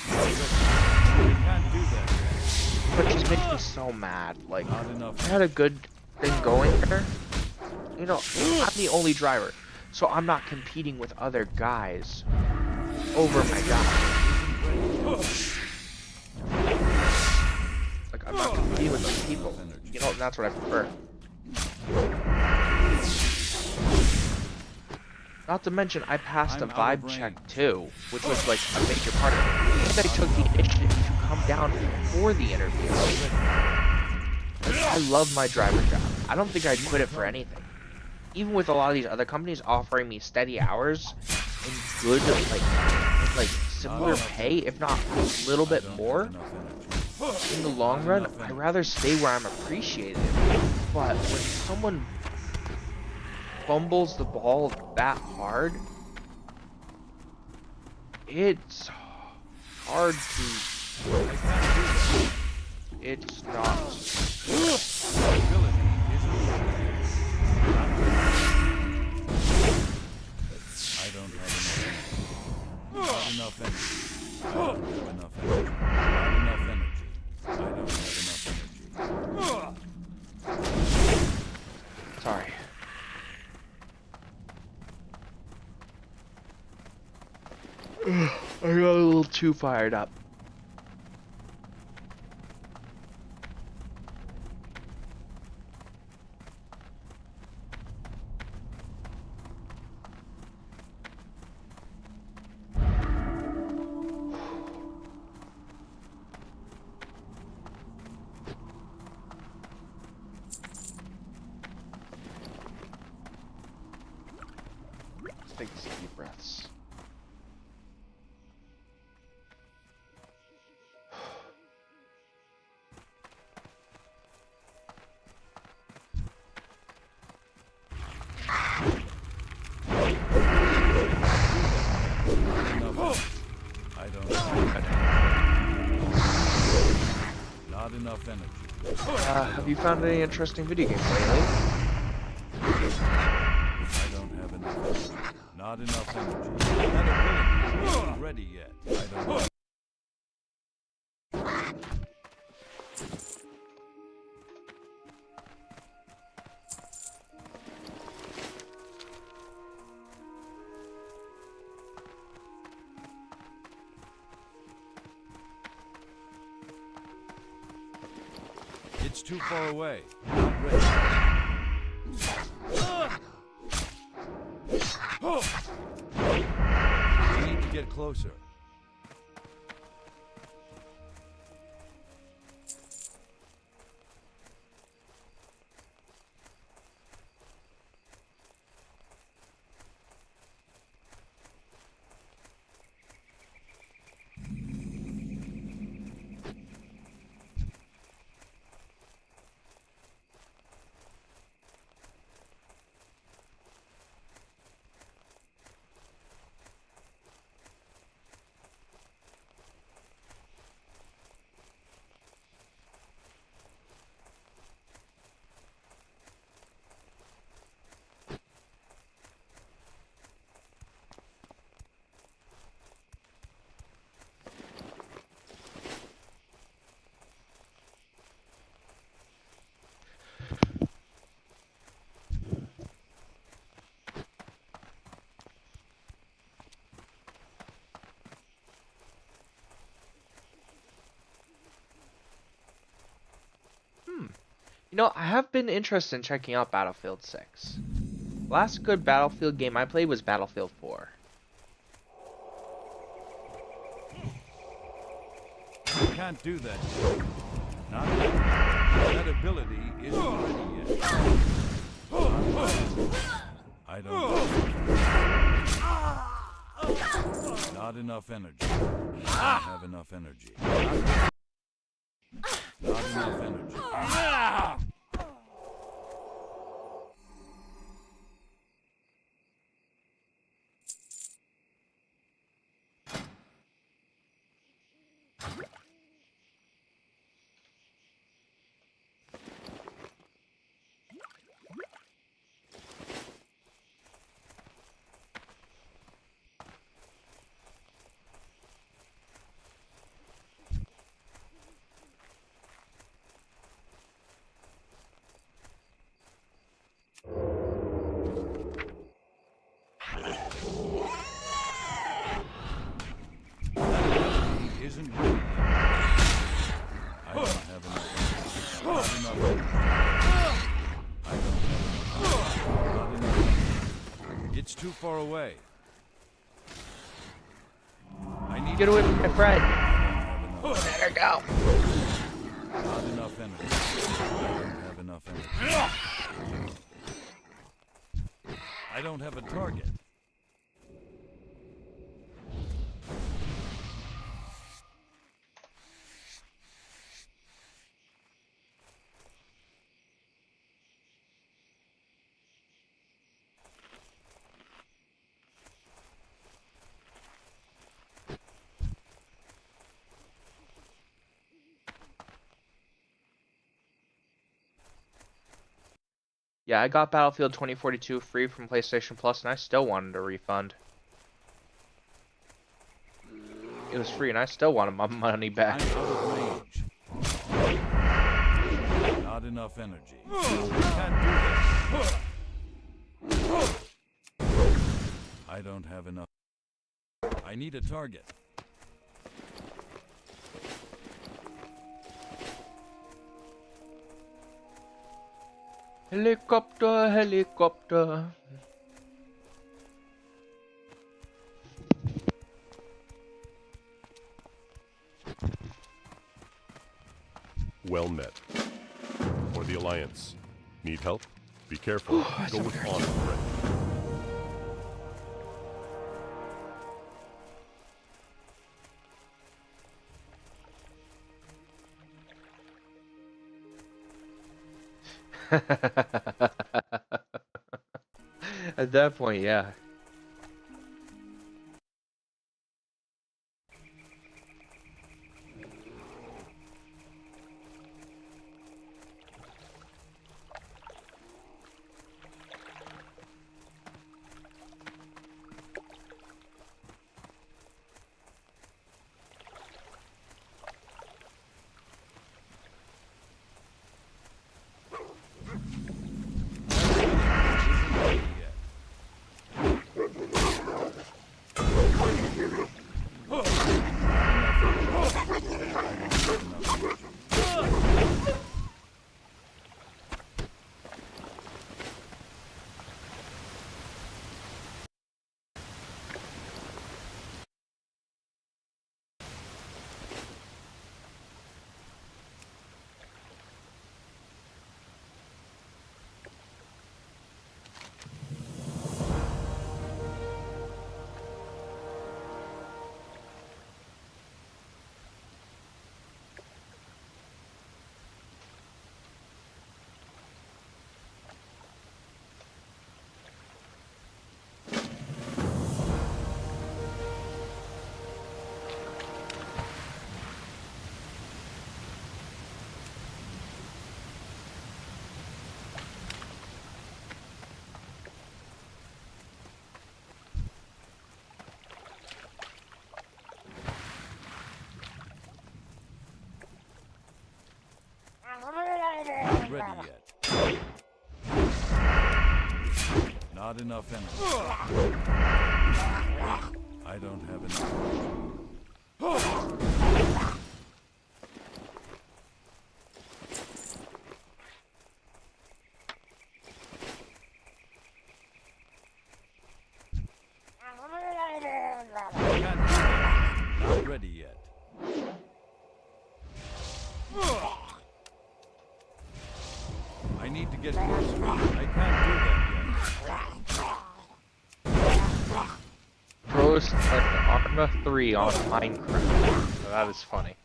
You can't do that. But it just makes me so mad. Like, Not enough. I had a good thing going there. You know, I'm the only driver, so I'm not competing with other guys over my job. Like, I'm not competing with those people. You know, that's what I prefer. Not to mention, I passed a vibe check too, which was like a major part of it. And I took the initiative to come down for the interview. I love my driver job. I don't think I'd quit it for anything. Even with a lot of these other companies offering me steady hours and good, like similar pay, if not a little bit more, in the long run, I'd rather stay where I'm appreciated. But when someone fumbles the ball that hard, it's hard to... It's not... I don't have enough energy. I don't have enough energy. I don't have enough energy. Sorry. I got a little too fired up. Let's take some deep breaths. I don't. Not enough energy. Have you found any interesting video games lately? I don't have enough energy. Not enough energy. That ability isn't ready yet. I don't. It's too far away. Not ready. We need to get closer. You know, I have been interested in checking out Battlefield 6. Last good Battlefield game I played was Battlefield 4. can't do that yet. Not ready. That ability isn't ready yet. I don't have not enough energy. I don't have enough energy. Not enough energy. Isn't ready. I don't have enough. Not enough. I don't have enough. Not enough. It's too far away. I need Get away from my friend. Let her go. Not enough energy. I don't have enough energy. I don't have a target. Yeah, I got Battlefield 2042 free from PlayStation Plus, and I still wanted a refund. It was free, and I still wanted my money back. I'm out of range. Not enough energy. Can't do this. I don't have enough. I need a target. Helicopter, helicopter. Well met. For the Alliance. Need help? Be careful. Go with honor, friend. At that point, yeah. Not ready yet. Not enough energy. I don't have enough energy. Not ready yet. get closer. I can't do that yet. Pros like Arma 3 on Minecraft. So that is funny.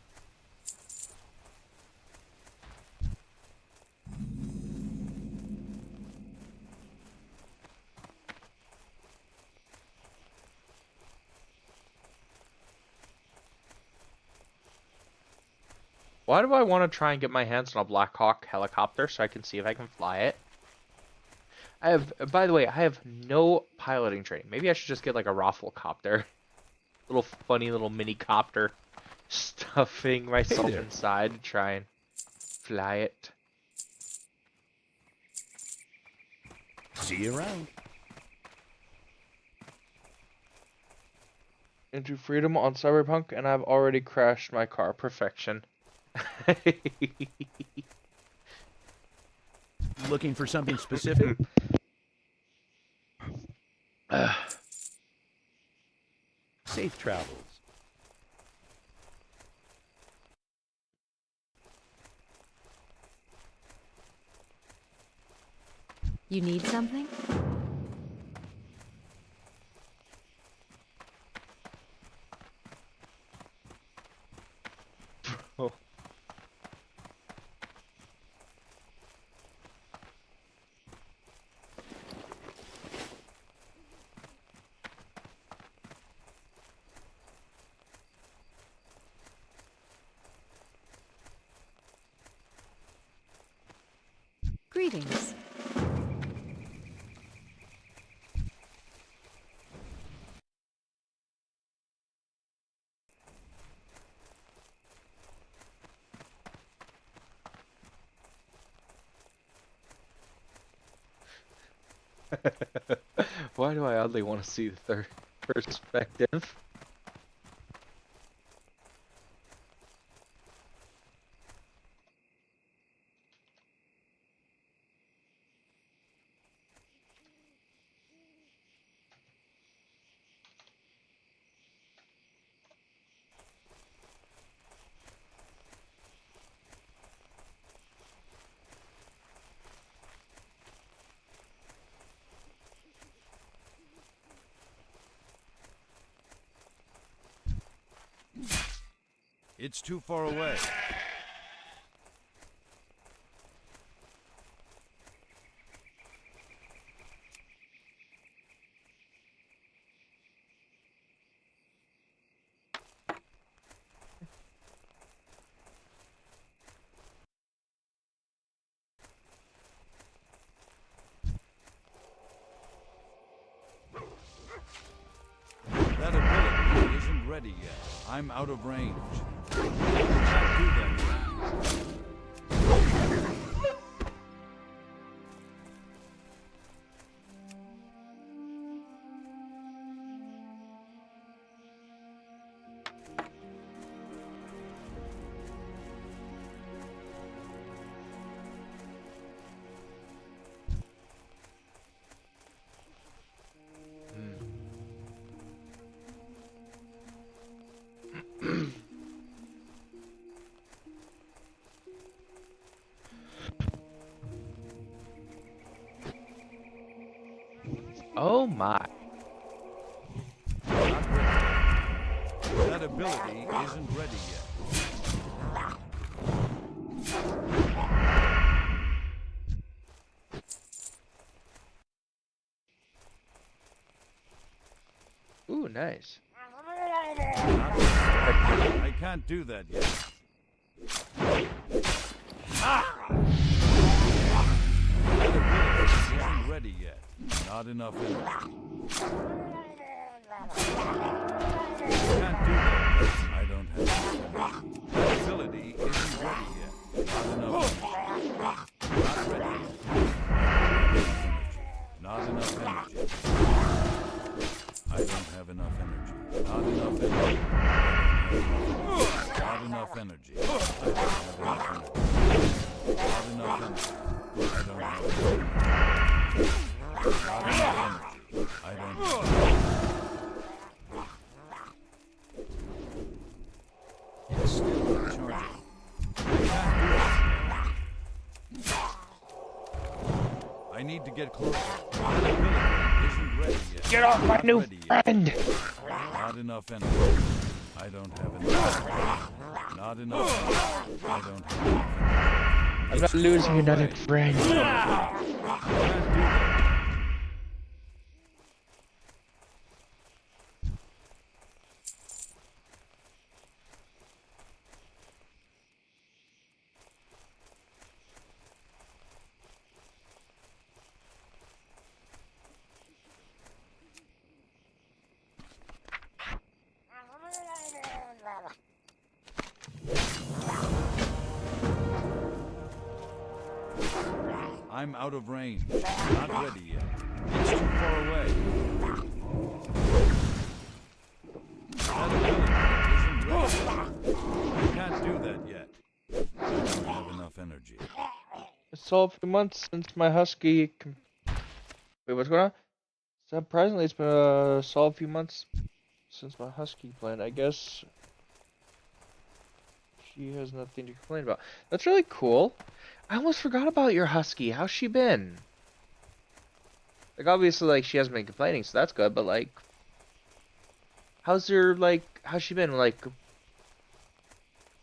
Why do I want to try and get my hands on a Black Hawk helicopter so I can see if I can fly it? By the way, I have no piloting training. Maybe I should just get like a Rafflecopter. Little funny little mini copter. Stuffing myself inside to try and fly it. See you around. Into freedom on Cyberpunk, and I've already crashed my car. Perfection. Looking for something specific? Safe travels. You need something? Oh. Greetings. Why do I oddly want to see the third perspective? It's too far away. That ability isn't ready yet. I'm out of range. I can't do that yet. Oh my. Not ready. That ability isn't ready yet. Ooh, nice. I can't do that yet. That ability isn't ready yet. Not enough energy. Can't do that. I don't have enough energy. That ability isn't ready yet. Not enough energy. Not ready yet. Not enough energy. I don't have enough energy. Not enough energy. Not enough energy. I don't have enough energy. Not enough energy. I don't have enough energy. Not enough energy. I don't have. It's still not charging. I can't do it. need to get closer. That ability isn't ready yet. Get off my Not new ready yet. friend! Not enough energy. I don't have enough. Not enough. I don't have enough. I'm not losing another friend. I can't do that. I'm out of range. Not ready yet. It's too far away. That ability isn't ready. I can't do that yet. I don't have enough energy. It's all a few months since my husky. Wait, what's going on? Surprisingly, it's been a solid few months since my husky played. I guess she has nothing to complain about. That's really cool. I almost forgot about your husky. How's she been? Like, obviously, like, she hasn't been complaining, so that's good, but, like, how's she been, like,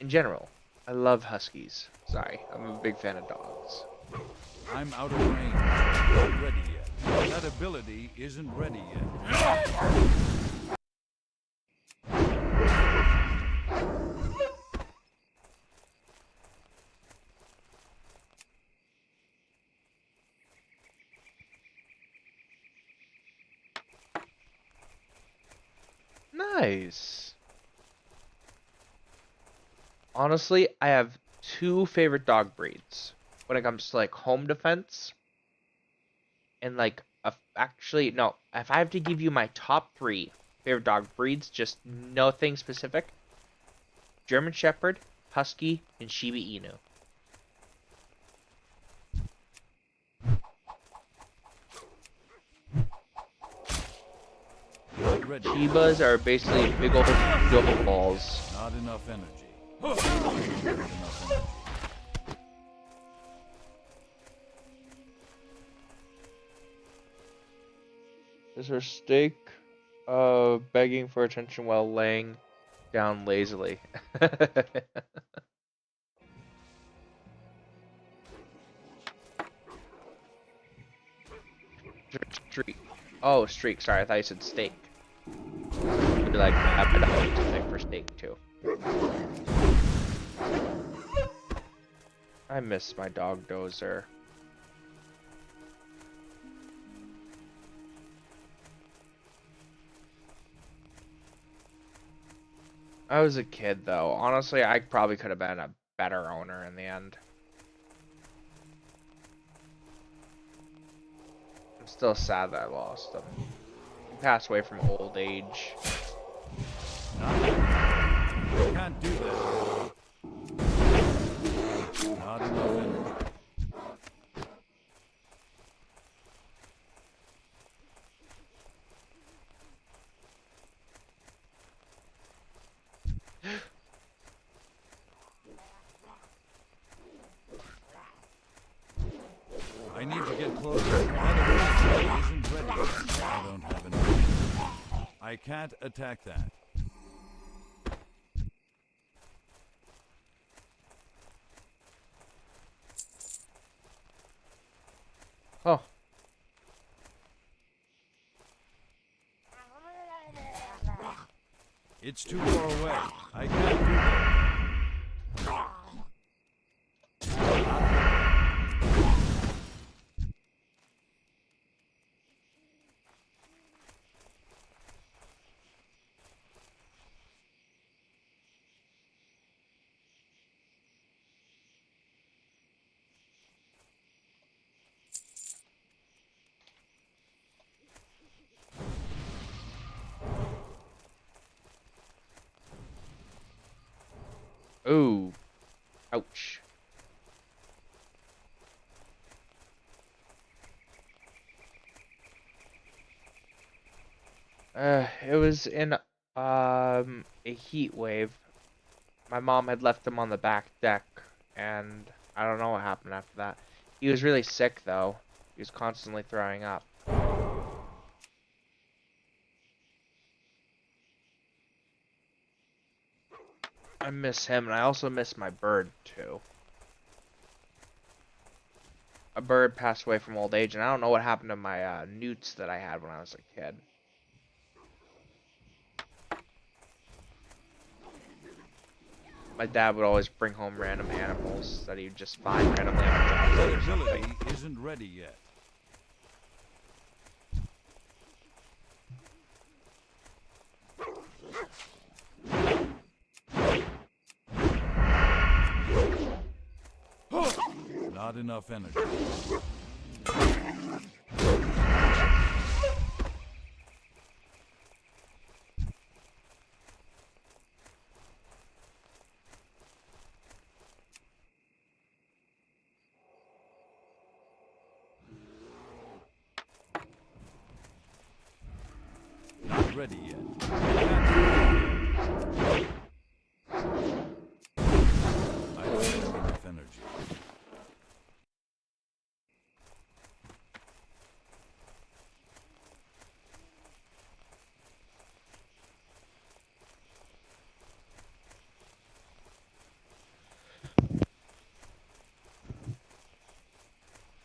in general? I love huskies. Sorry, I'm a big fan of dogs. I'm out of range. Not ready yet. That ability isn't ready yet. Nice. Honestly, I have two favorite dog breeds when it comes to, like, home defense. And, like, actually, no, if I have to give you my top three favorite dog breeds, just nothing specific: German Shepherd, Husky, and Shiba Inu. Not ready yet. Shibas are basically big old dope balls. Not enough energy. Not enough energy. Is her steak begging for attention while laying down lazily? Streak. Oh, streak. Sorry, I thought you said steak. You'd be like, I have something for steak too. I miss my dog Dozer. I was a kid though. Honestly, I probably could have been a better owner in the end. I'm still sad that I lost him. He passed away from old age. Not ready. I can't do that. Not enough energy. I need to get closer. That ability isn't ready yet. I don't have enough. I can't attack that. Oh. It's too far away. I can't do that. Ooh. Ouch. It was in a heat wave. My mom had left him on the back deck, and I don't know what happened after that. He was really sick though. He was constantly throwing up. I miss him, and I also miss my bird, too. A bird passed away from old age, and I don't know what happened to my newts that I had when I was a kid. My dad would always bring home random animals that he'd just find randomly on a job site or Ability something. isn't ready yet. Not enough energy. Not ready yet. I don't have enough energy.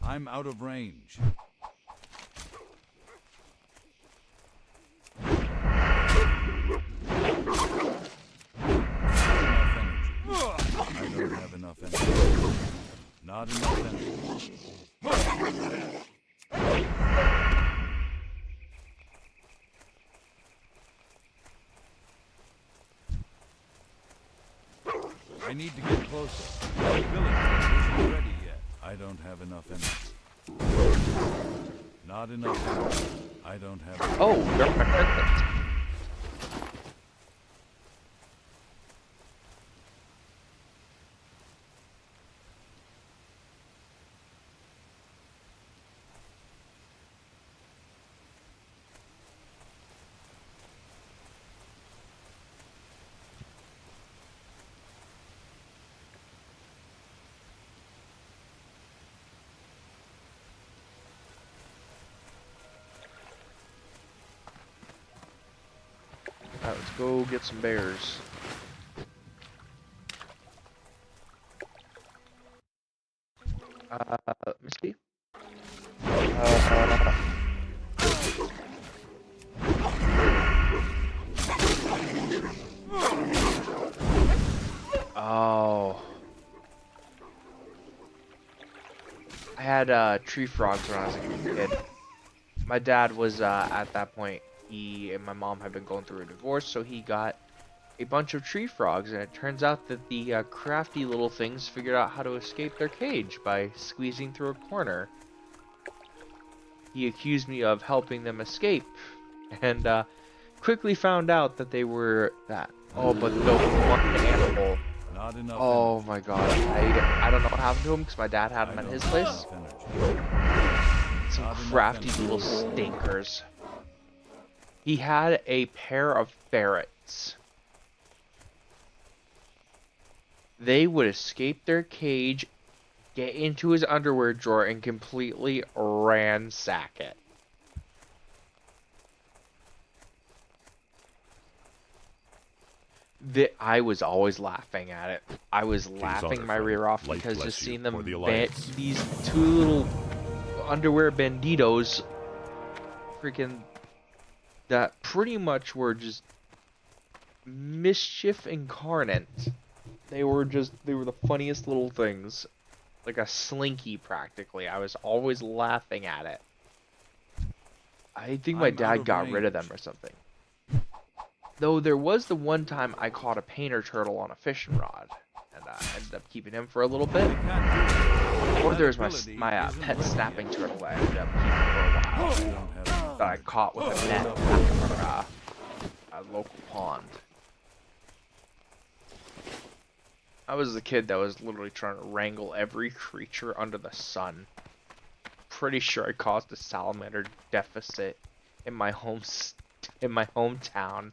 I'm out of range. I don't have enough energy. Not enough energy. I need to get closer. My ability isn't ready yet. I don't have enough energy. Not enough energy. I don't have enough. Oh, they're my perfect. Alright, let's go get some bears. Let me see. Oh. I had tree frogs when I was a kid. My dad was at that point, he and my mom had been going through a divorce, so he got a bunch of tree frogs, and it turns out that the crafty little things figured out how to escape their cage by squeezing through a corner. He accused me of helping them escape, and quickly found out that they were that. Oh, but the one animal. Not enough Oh my god, I don't know what happened to him because my dad had him at his place. Some crafty little stinkers. He had a pair of ferrets. They would escape their cage, get into his underwear drawer, and completely ransack it. I was always laughing at it. I was laughing my rear off because just seeing them these two little underwear banditos, freaking, that pretty much were just mischief incarnate. They were the funniest little things. Like a slinky, practically. I was always laughing at it. I think my dad got rid of them or something. Though there was the one time I caught a painter turtle on a fishing rod. And I ended up keeping him for a little bit. Or there's my pet snapping turtle that I ended up keeping for a while. That I caught with a net at a local pond. I was the kid that was literally trying to wrangle every creature under the sun. Pretty sure I caused a salamander deficit in my hometown.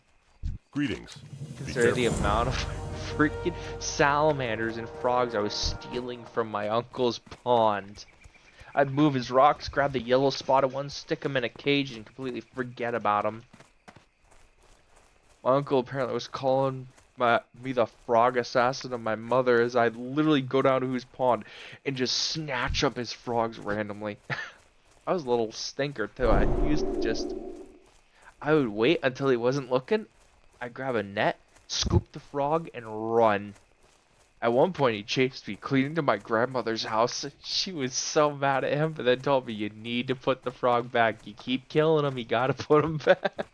Greetings. Consider the amount of freaking salamanders and frogs I was stealing from my uncle's pond. I'd move his rocks, grab the yellow spotted ones, stick them in a cage, and completely forget about them. My uncle apparently was calling me the frog assassin of my mother as I'd literally go down to his pond and just snatch up his frogs randomly. I was a little stinker too. I would wait until he wasn't looking. I'd grab a net, scoop the frog, and run. At one point, he chased me clean into my grandmother's house. She was so mad at him, but then told me, you need to put the frog back. You keep killing him, you gotta put him back.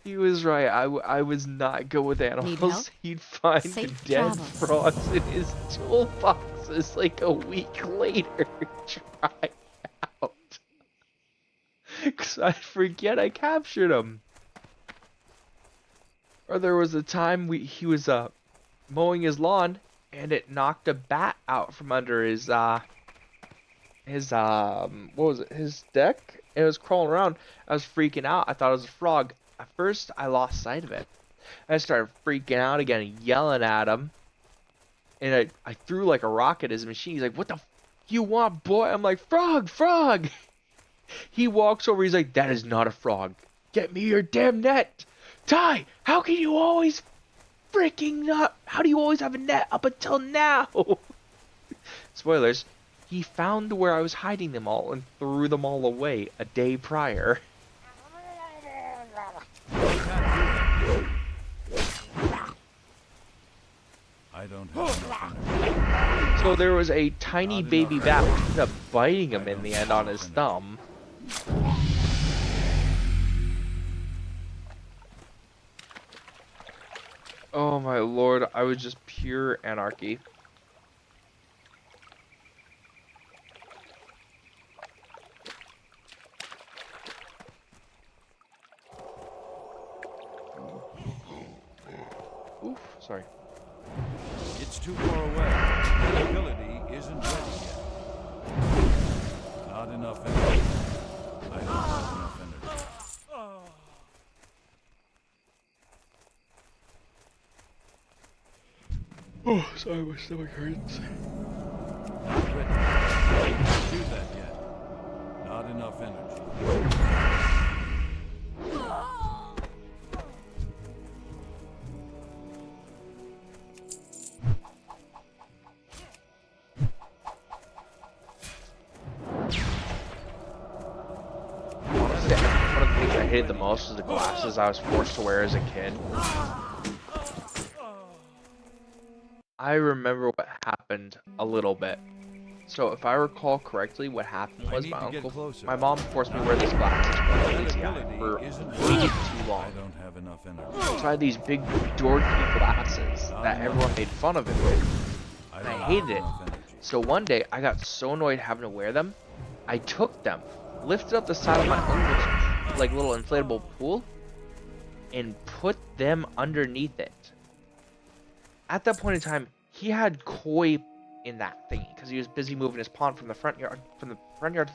He was right. I was not good with animals. He'd find the dead frogs in his toolboxes like a week later. Try out. Because I forget I captured him. Or there was a time he was mowing his lawn and it knocked a bat out from under his what was it? His deck? It was crawling around. I was freaking out. I thought it was a frog. At first, I lost sight of it. I started freaking out again and yelling at him. And I threw like a rock at his machine. He's like, what the f you want, boy? I'm like, frog, frog. He walks over. He's like, that is not a frog. Get me your damn net. Ty, how can you always freaking not? How do you always have a net up until now? Spoilers. He found where I was hiding them all and threw them all away a day prior. I don't have So there was a tiny baby bat which ended up biting him in the end on his thumb. Oh my lord, I was just pure anarchy. Oof, sorry. It's too far away. The ability isn't ready yet. Not enough energy. I don't have enough energy. Oh, sorry, my stomach hurts. Not ready. Can't do that yet. Not enough energy. One of the things I hated the most was the glasses I was forced to wear as a kid. I remember what happened a little bit. So if I recall correctly, what happened was my mom forced me to wear these glasses for lazy eye for way too long. I don't have enough energy. So I had these big dorky glasses that everyone made fun of it with. And I hated it. So one day I got so annoyed having to wear them, I took them, lifted up the side of my uncle's like little inflatable pool, and put them underneath it. At that point in time, he had koi in that thingy because he was busy moving his pond from the front yard to the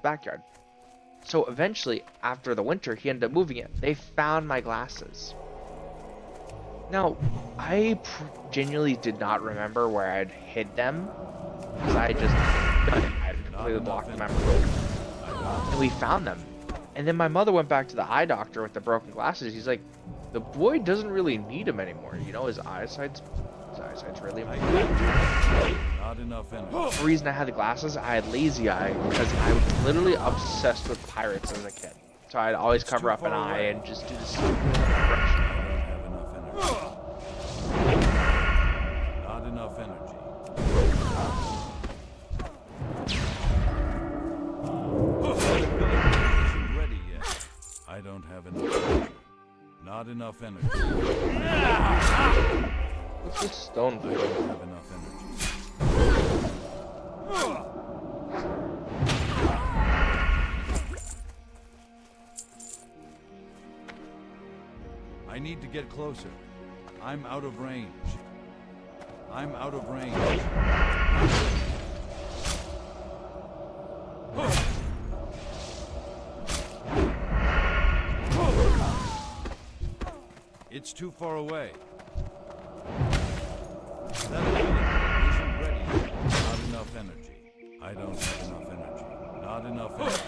backyard. So eventually, after the winter, he ended up moving it. They found my glasses. Now, I genuinely did not remember where I'd hid them because I had completely blocked the memory. And we found them. And then my mother went back to the eye doctor with the broken glasses. He's like, the boy doesn't really need them anymore. You know, his eyesight's really important. Not enough energy. The reason I had the glasses, I had lazy eye because I was literally obsessed with pirates as a kid. So I'd always cover up an eye and just do this. I don't have enough energy. Not enough energy. The ability isn't ready yet. I don't have enough energy. Not enough energy. What's this stone I do? don't have enough energy. I need to get closer. I'm out of range. I'm out of range. It's too far away. That ability isn't ready yet. Not enough energy. I don't have enough energy. Not enough energy.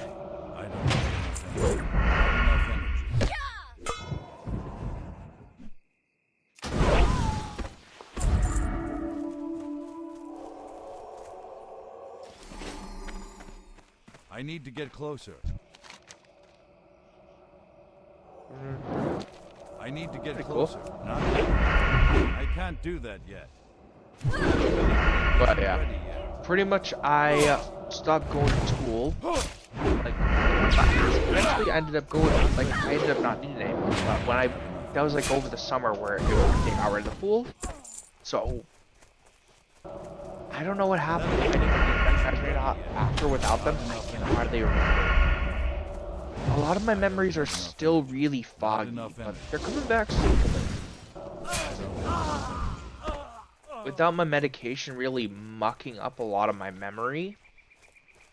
I don't have enough energy. Not enough energy. I need to get closer. I need to get Pretty closer. cool. Not yet. I can't do that yet. But yeah, Ready yet. pretty much I stopped going to school. Like, eventually I ended up going, like, I ended up not needing it anymore. But when that was like over the summer where they got rid of the pool. So, I don't know what happened. I didn't recognize me after without them. I can hardly remember. A lot of my memories are still really foggy, but they're coming back slowly. Without my medication really mucking up a lot of my memory,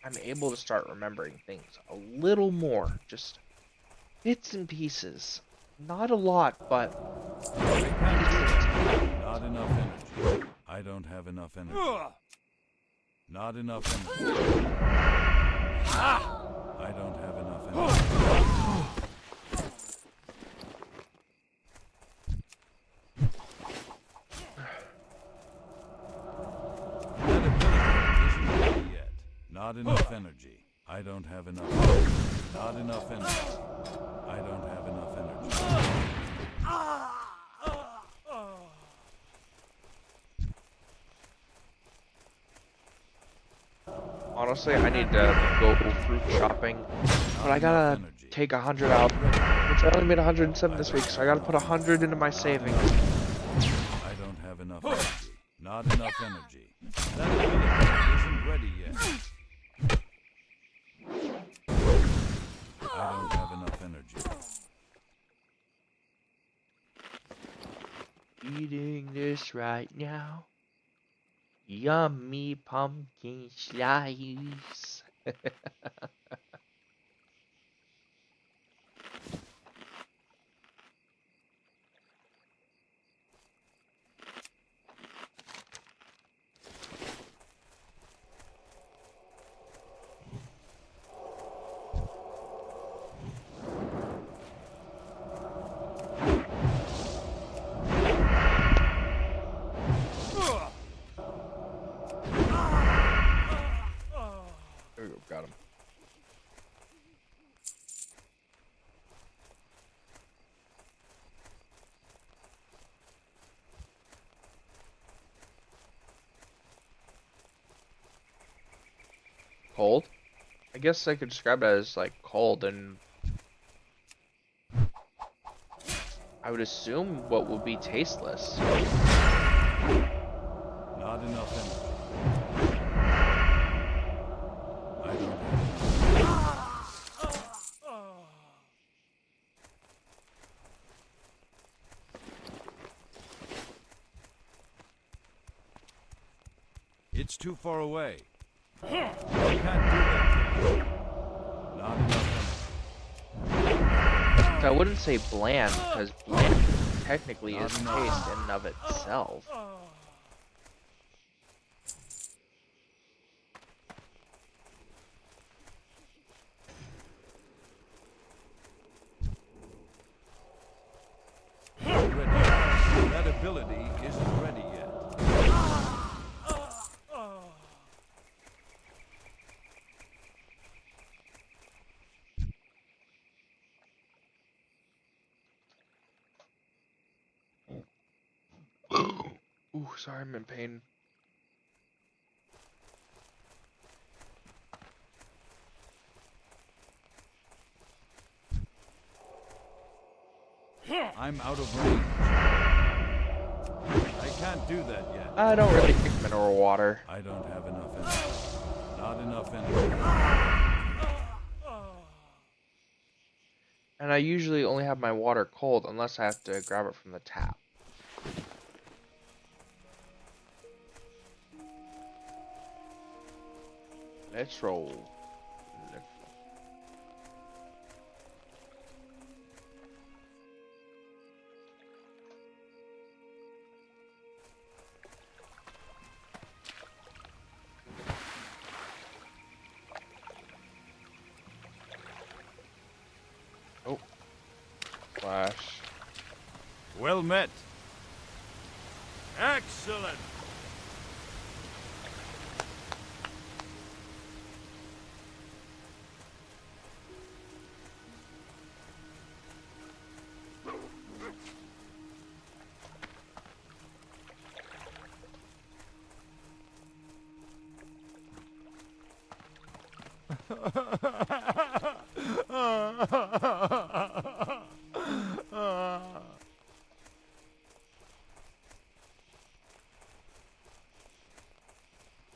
I'm able to start remembering things a little more, just bits and pieces. Not a lot, but Not enough energy. I don't have enough energy. Not enough energy. I don't have enough energy. That ability isn't ready yet. Not enough energy. I don't have enough energy. Not enough energy. I don't have enough energy. honestly, I need to go fruit shopping, but I gotta take 100 out, which I only made 107 this week, so I gotta put 100 into my savings. I don't have enough energy. Not enough energy. That ability isn't ready yet. I don't have enough energy. Eating this right now. Yummy pumpkin slice. There we go, got him. Cold? I guess I could describe it as like cold, and I would assume what would be tasteless. Not enough energy. I don't have enough. It's too far away. I can't do that yet. Not enough energy. So I wouldn't say bland, because bland technically is taste in and of itself. Not ready. That ability isn't ready yet. Ooh, sorry, I'm in pain. I'm out of range. I can't do that yet. I don't really drink mineral water. I don't have enough energy. Not enough energy. And I usually only have my water cold unless I have to grab it from the tap. Let's roll. Let's Well met. Excellent.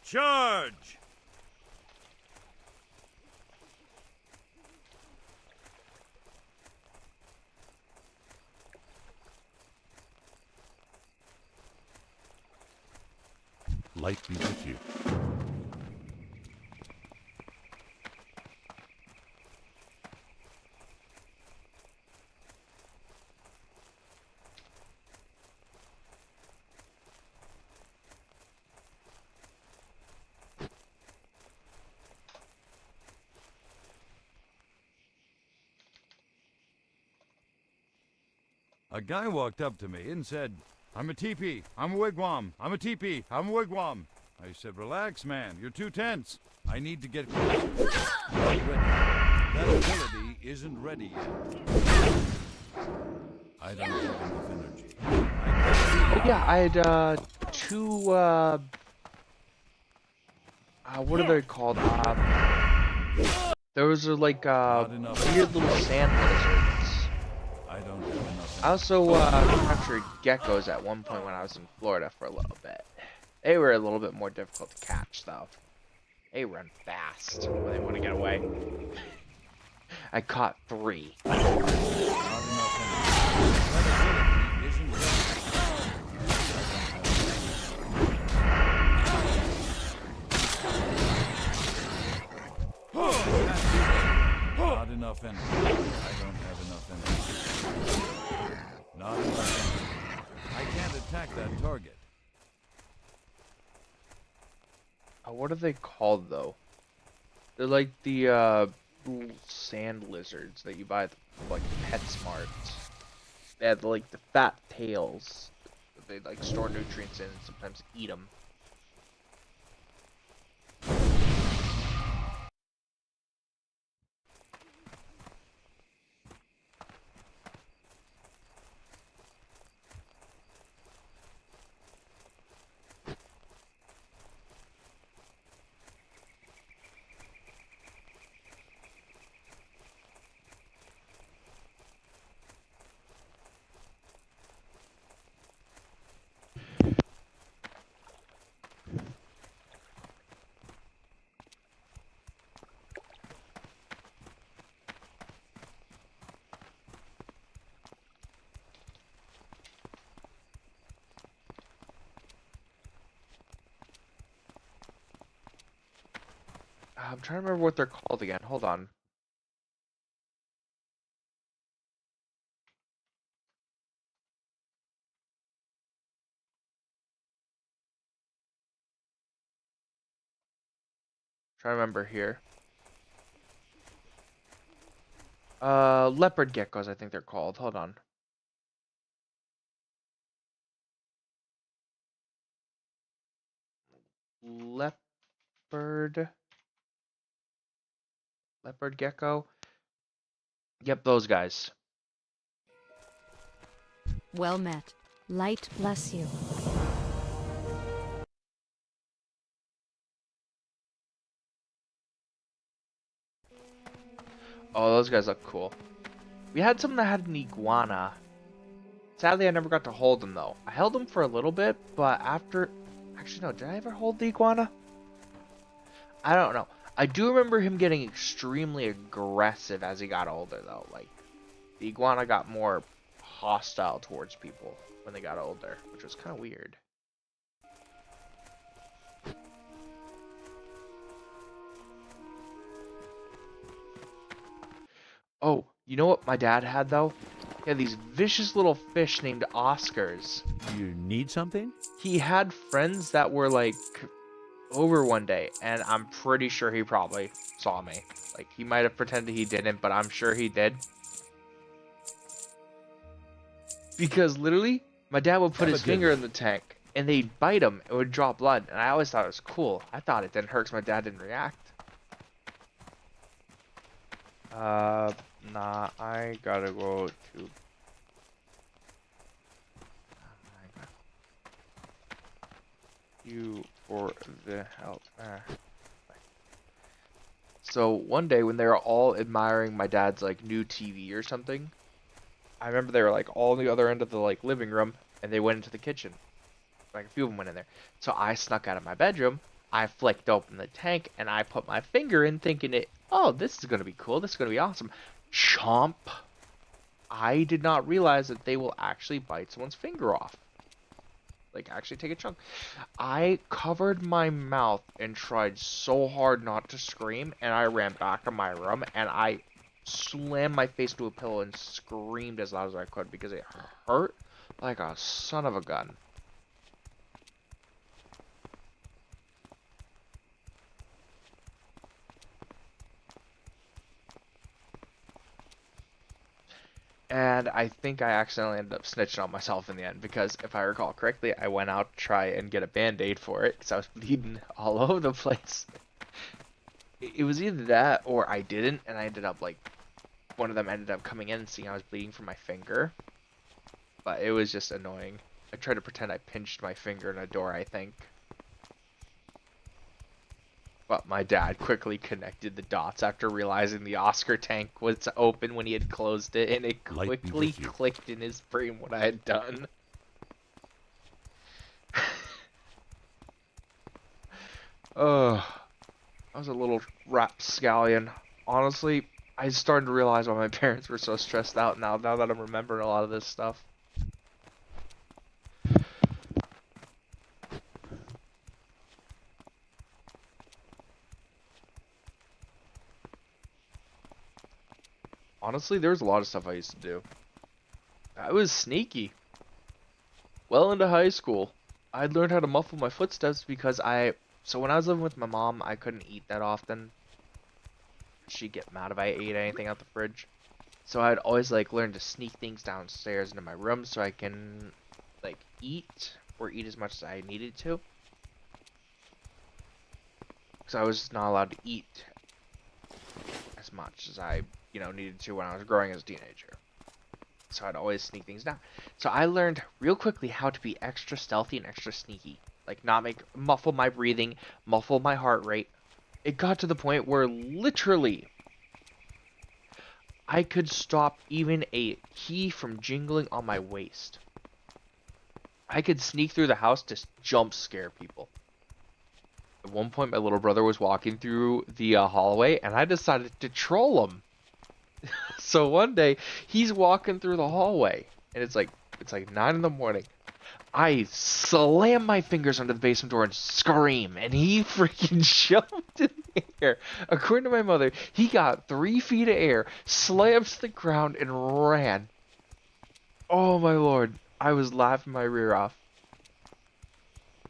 Charge! Light be with you. A guy walked up to me and said, "I'm a teepee, I'm a wigwam, I'm a teepee, I'm a wigwam." I said, "Relax, man, you're too tense. I need to get closer." Not ready. That ability isn't ready yet. I don't have enough energy. Oh yeah, I had two what are they called? Those are like weird little sand lizards. I don't have enough I also captured geckos at one point when I was in Florida for a little bit. They were a little bit more difficult to catch though. They run fast when they want to get away. I caught 3. Not enough energy. That ability isn't ready. Not enough energy. I don't have enough energy. Not enough energy. I can't attack that target. What are they called though? They're like the little sand lizards that you buy at the, like PetSmart. They have like the fat tails that they like store nutrients in and sometimes eat them. I'm trying to remember what they're called again. Hold on. Trying to remember here. Leopard geckos, I think they're called. Hold on. Leopard. Leopard gecko. Yep, those guys. Well met. Light bless you. Oh, those guys look cool. We had someone that had an iguana. Sadly, I never got to hold him though. I held him for a little bit, but after... Actually, no. Did I ever hold the iguana? I don't know. I do remember him getting extremely aggressive as he got older though. Like, the iguana got more hostile towards people when they got older, which was kind of weird. Oh, you know what my dad had though? He had these vicious little fish named Oscars. You need something? He had friends that were like over one day, and I'm pretty sure he probably saw me. Like, he might have pretended he didn't, but I'm sure he did. Because literally, my dad would put Have a his good finger one. in the tank, and they'd bite him, it would drop blood, and I always thought it was cool. I thought it didn't hurt 'cause my dad didn't react. Nah, I gotta go to... you for the help. So one day when they were all admiring my dad's like new TV or something, I remember they were like all on the other end of the like living room, and they went into the kitchen. Like a few of them went in there. So I snuck out of my bedroom. I flicked open the tank and I put my finger in, thinking oh, this is gonna be cool. This is gonna be awesome. Chomp. I did not realize that they will actually bite someone's finger off. Like actually take a chunk. I covered my mouth and tried so hard not to scream, and I ran back to my room and I slammed my face into a pillow and screamed as loud as I could because it hurt like a son of a gun. And I think I accidentally ended up snitching on myself in the end because if I recall correctly, I went out to try and get a band-aid for it because I was bleeding all over the place. It was either that or I didn't, and I ended up like, one of them ended up coming in and seeing I was bleeding from my finger. But it was just annoying. I tried to pretend I pinched my finger in a door, I think. But my dad quickly connected the dots after realizing the Oscar tank was open when he had closed it, and it Light be quickly with you. clicked in his brain what I had done. I was a little rapscallion. Honestly, I started to realize why my parents were so stressed out now that I'm remembering a lot of this stuff. Honestly, there was a lot of stuff I used to do. I was sneaky. Well into high school, I'd learned how to muffle my footsteps because so when I was living with my mom, I couldn't eat that often. She'd get mad if I ate anything out the fridge. So I'd always like learn to sneak things downstairs into my room so I can like eat or eat as much as I needed to. Because I was not allowed to eat as much as I, needed to when I was growing as a teenager. So I'd always sneak things down. So I learned real quickly how to be extra stealthy and extra sneaky. Like muffle my breathing, muffle my heart rate. It got to the point where literally I could stop even a key from jingling on my waist. I could sneak through the house to jump scare people. At one point, my little brother was walking through the hallway, and I decided to troll him. So one day, he's walking through the hallway, and it's like 9 in the morning. I slam my fingers under the basement door and scream, and he freaking jumped in the air. According to my mother, he got 3 feet of air, slammed to the ground, and ran. Oh my lord, I was laughing my rear off.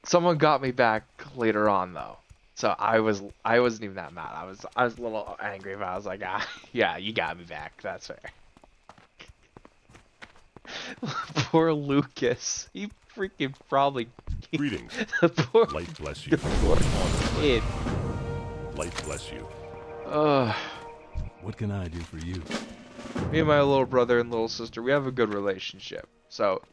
Someone got me back later on though, so I wasn't even that mad. I was a little angry, but I was like, yeah, you got me back. That's fair. Poor Lucas. He freaking probably. Greetings. The poor. Light bless you. Poor kid. Light bless you. What can I do for you? Me and my little brother and little sister, we have a good relationship. So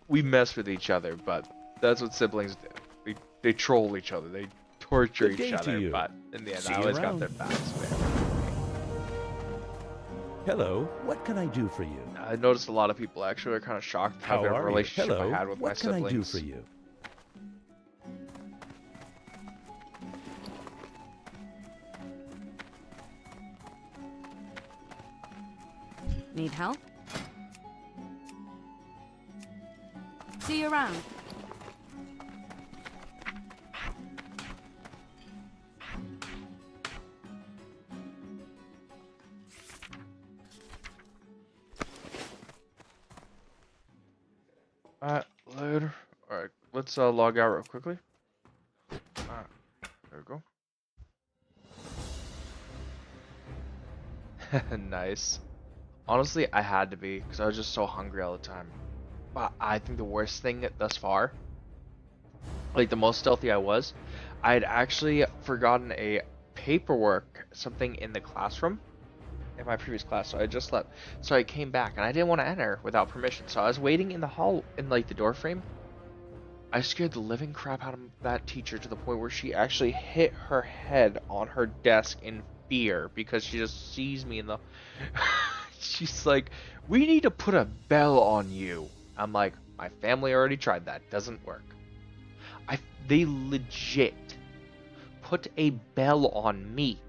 we mess with each other, but that's what siblings do. They troll each other. They torture Good each day to other, you. but in the end, See I you always got around. their backs, man. Hello, what can I do for you? I noticed a lot of people actually are kind of shocked How having a are you? relationship Hello, I had with my what can I do siblings. for you? Need help? See you around. Later. Alright, let's log out real quickly. There we go. Nice. Honestly, I had to be, because I was just so hungry all the time. But I think the worst thing thus far, like the most stealthy I was, I had actually forgotten a paperwork, something in the classroom, in my previous class. So I just left. So I came back and I didn't want to enter without permission. So I was waiting in the hall, in like the door frame. I scared the living crap out of that teacher to the point where she actually hit her head on her desk in fear because she just sees me in the. She's like, "We need to put a bell on you." I'm like, "My family already tried that. Doesn't work." They legit put a bell on me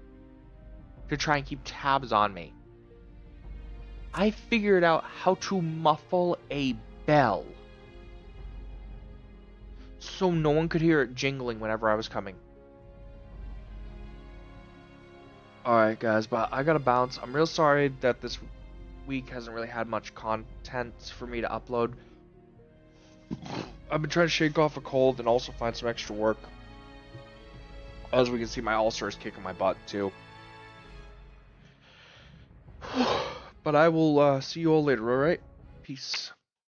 to try and keep tabs on me. I figured out how to muffle a bell so no one could hear it jingling whenever I was coming. Alright guys, but I gotta bounce. I'm real sorry that this week hasn't really had much content for me to upload. I've been trying to shake off a cold and also find some extra work. As we can see, my ulcer is kicking my butt too. But I will see you all later, alright? Peace.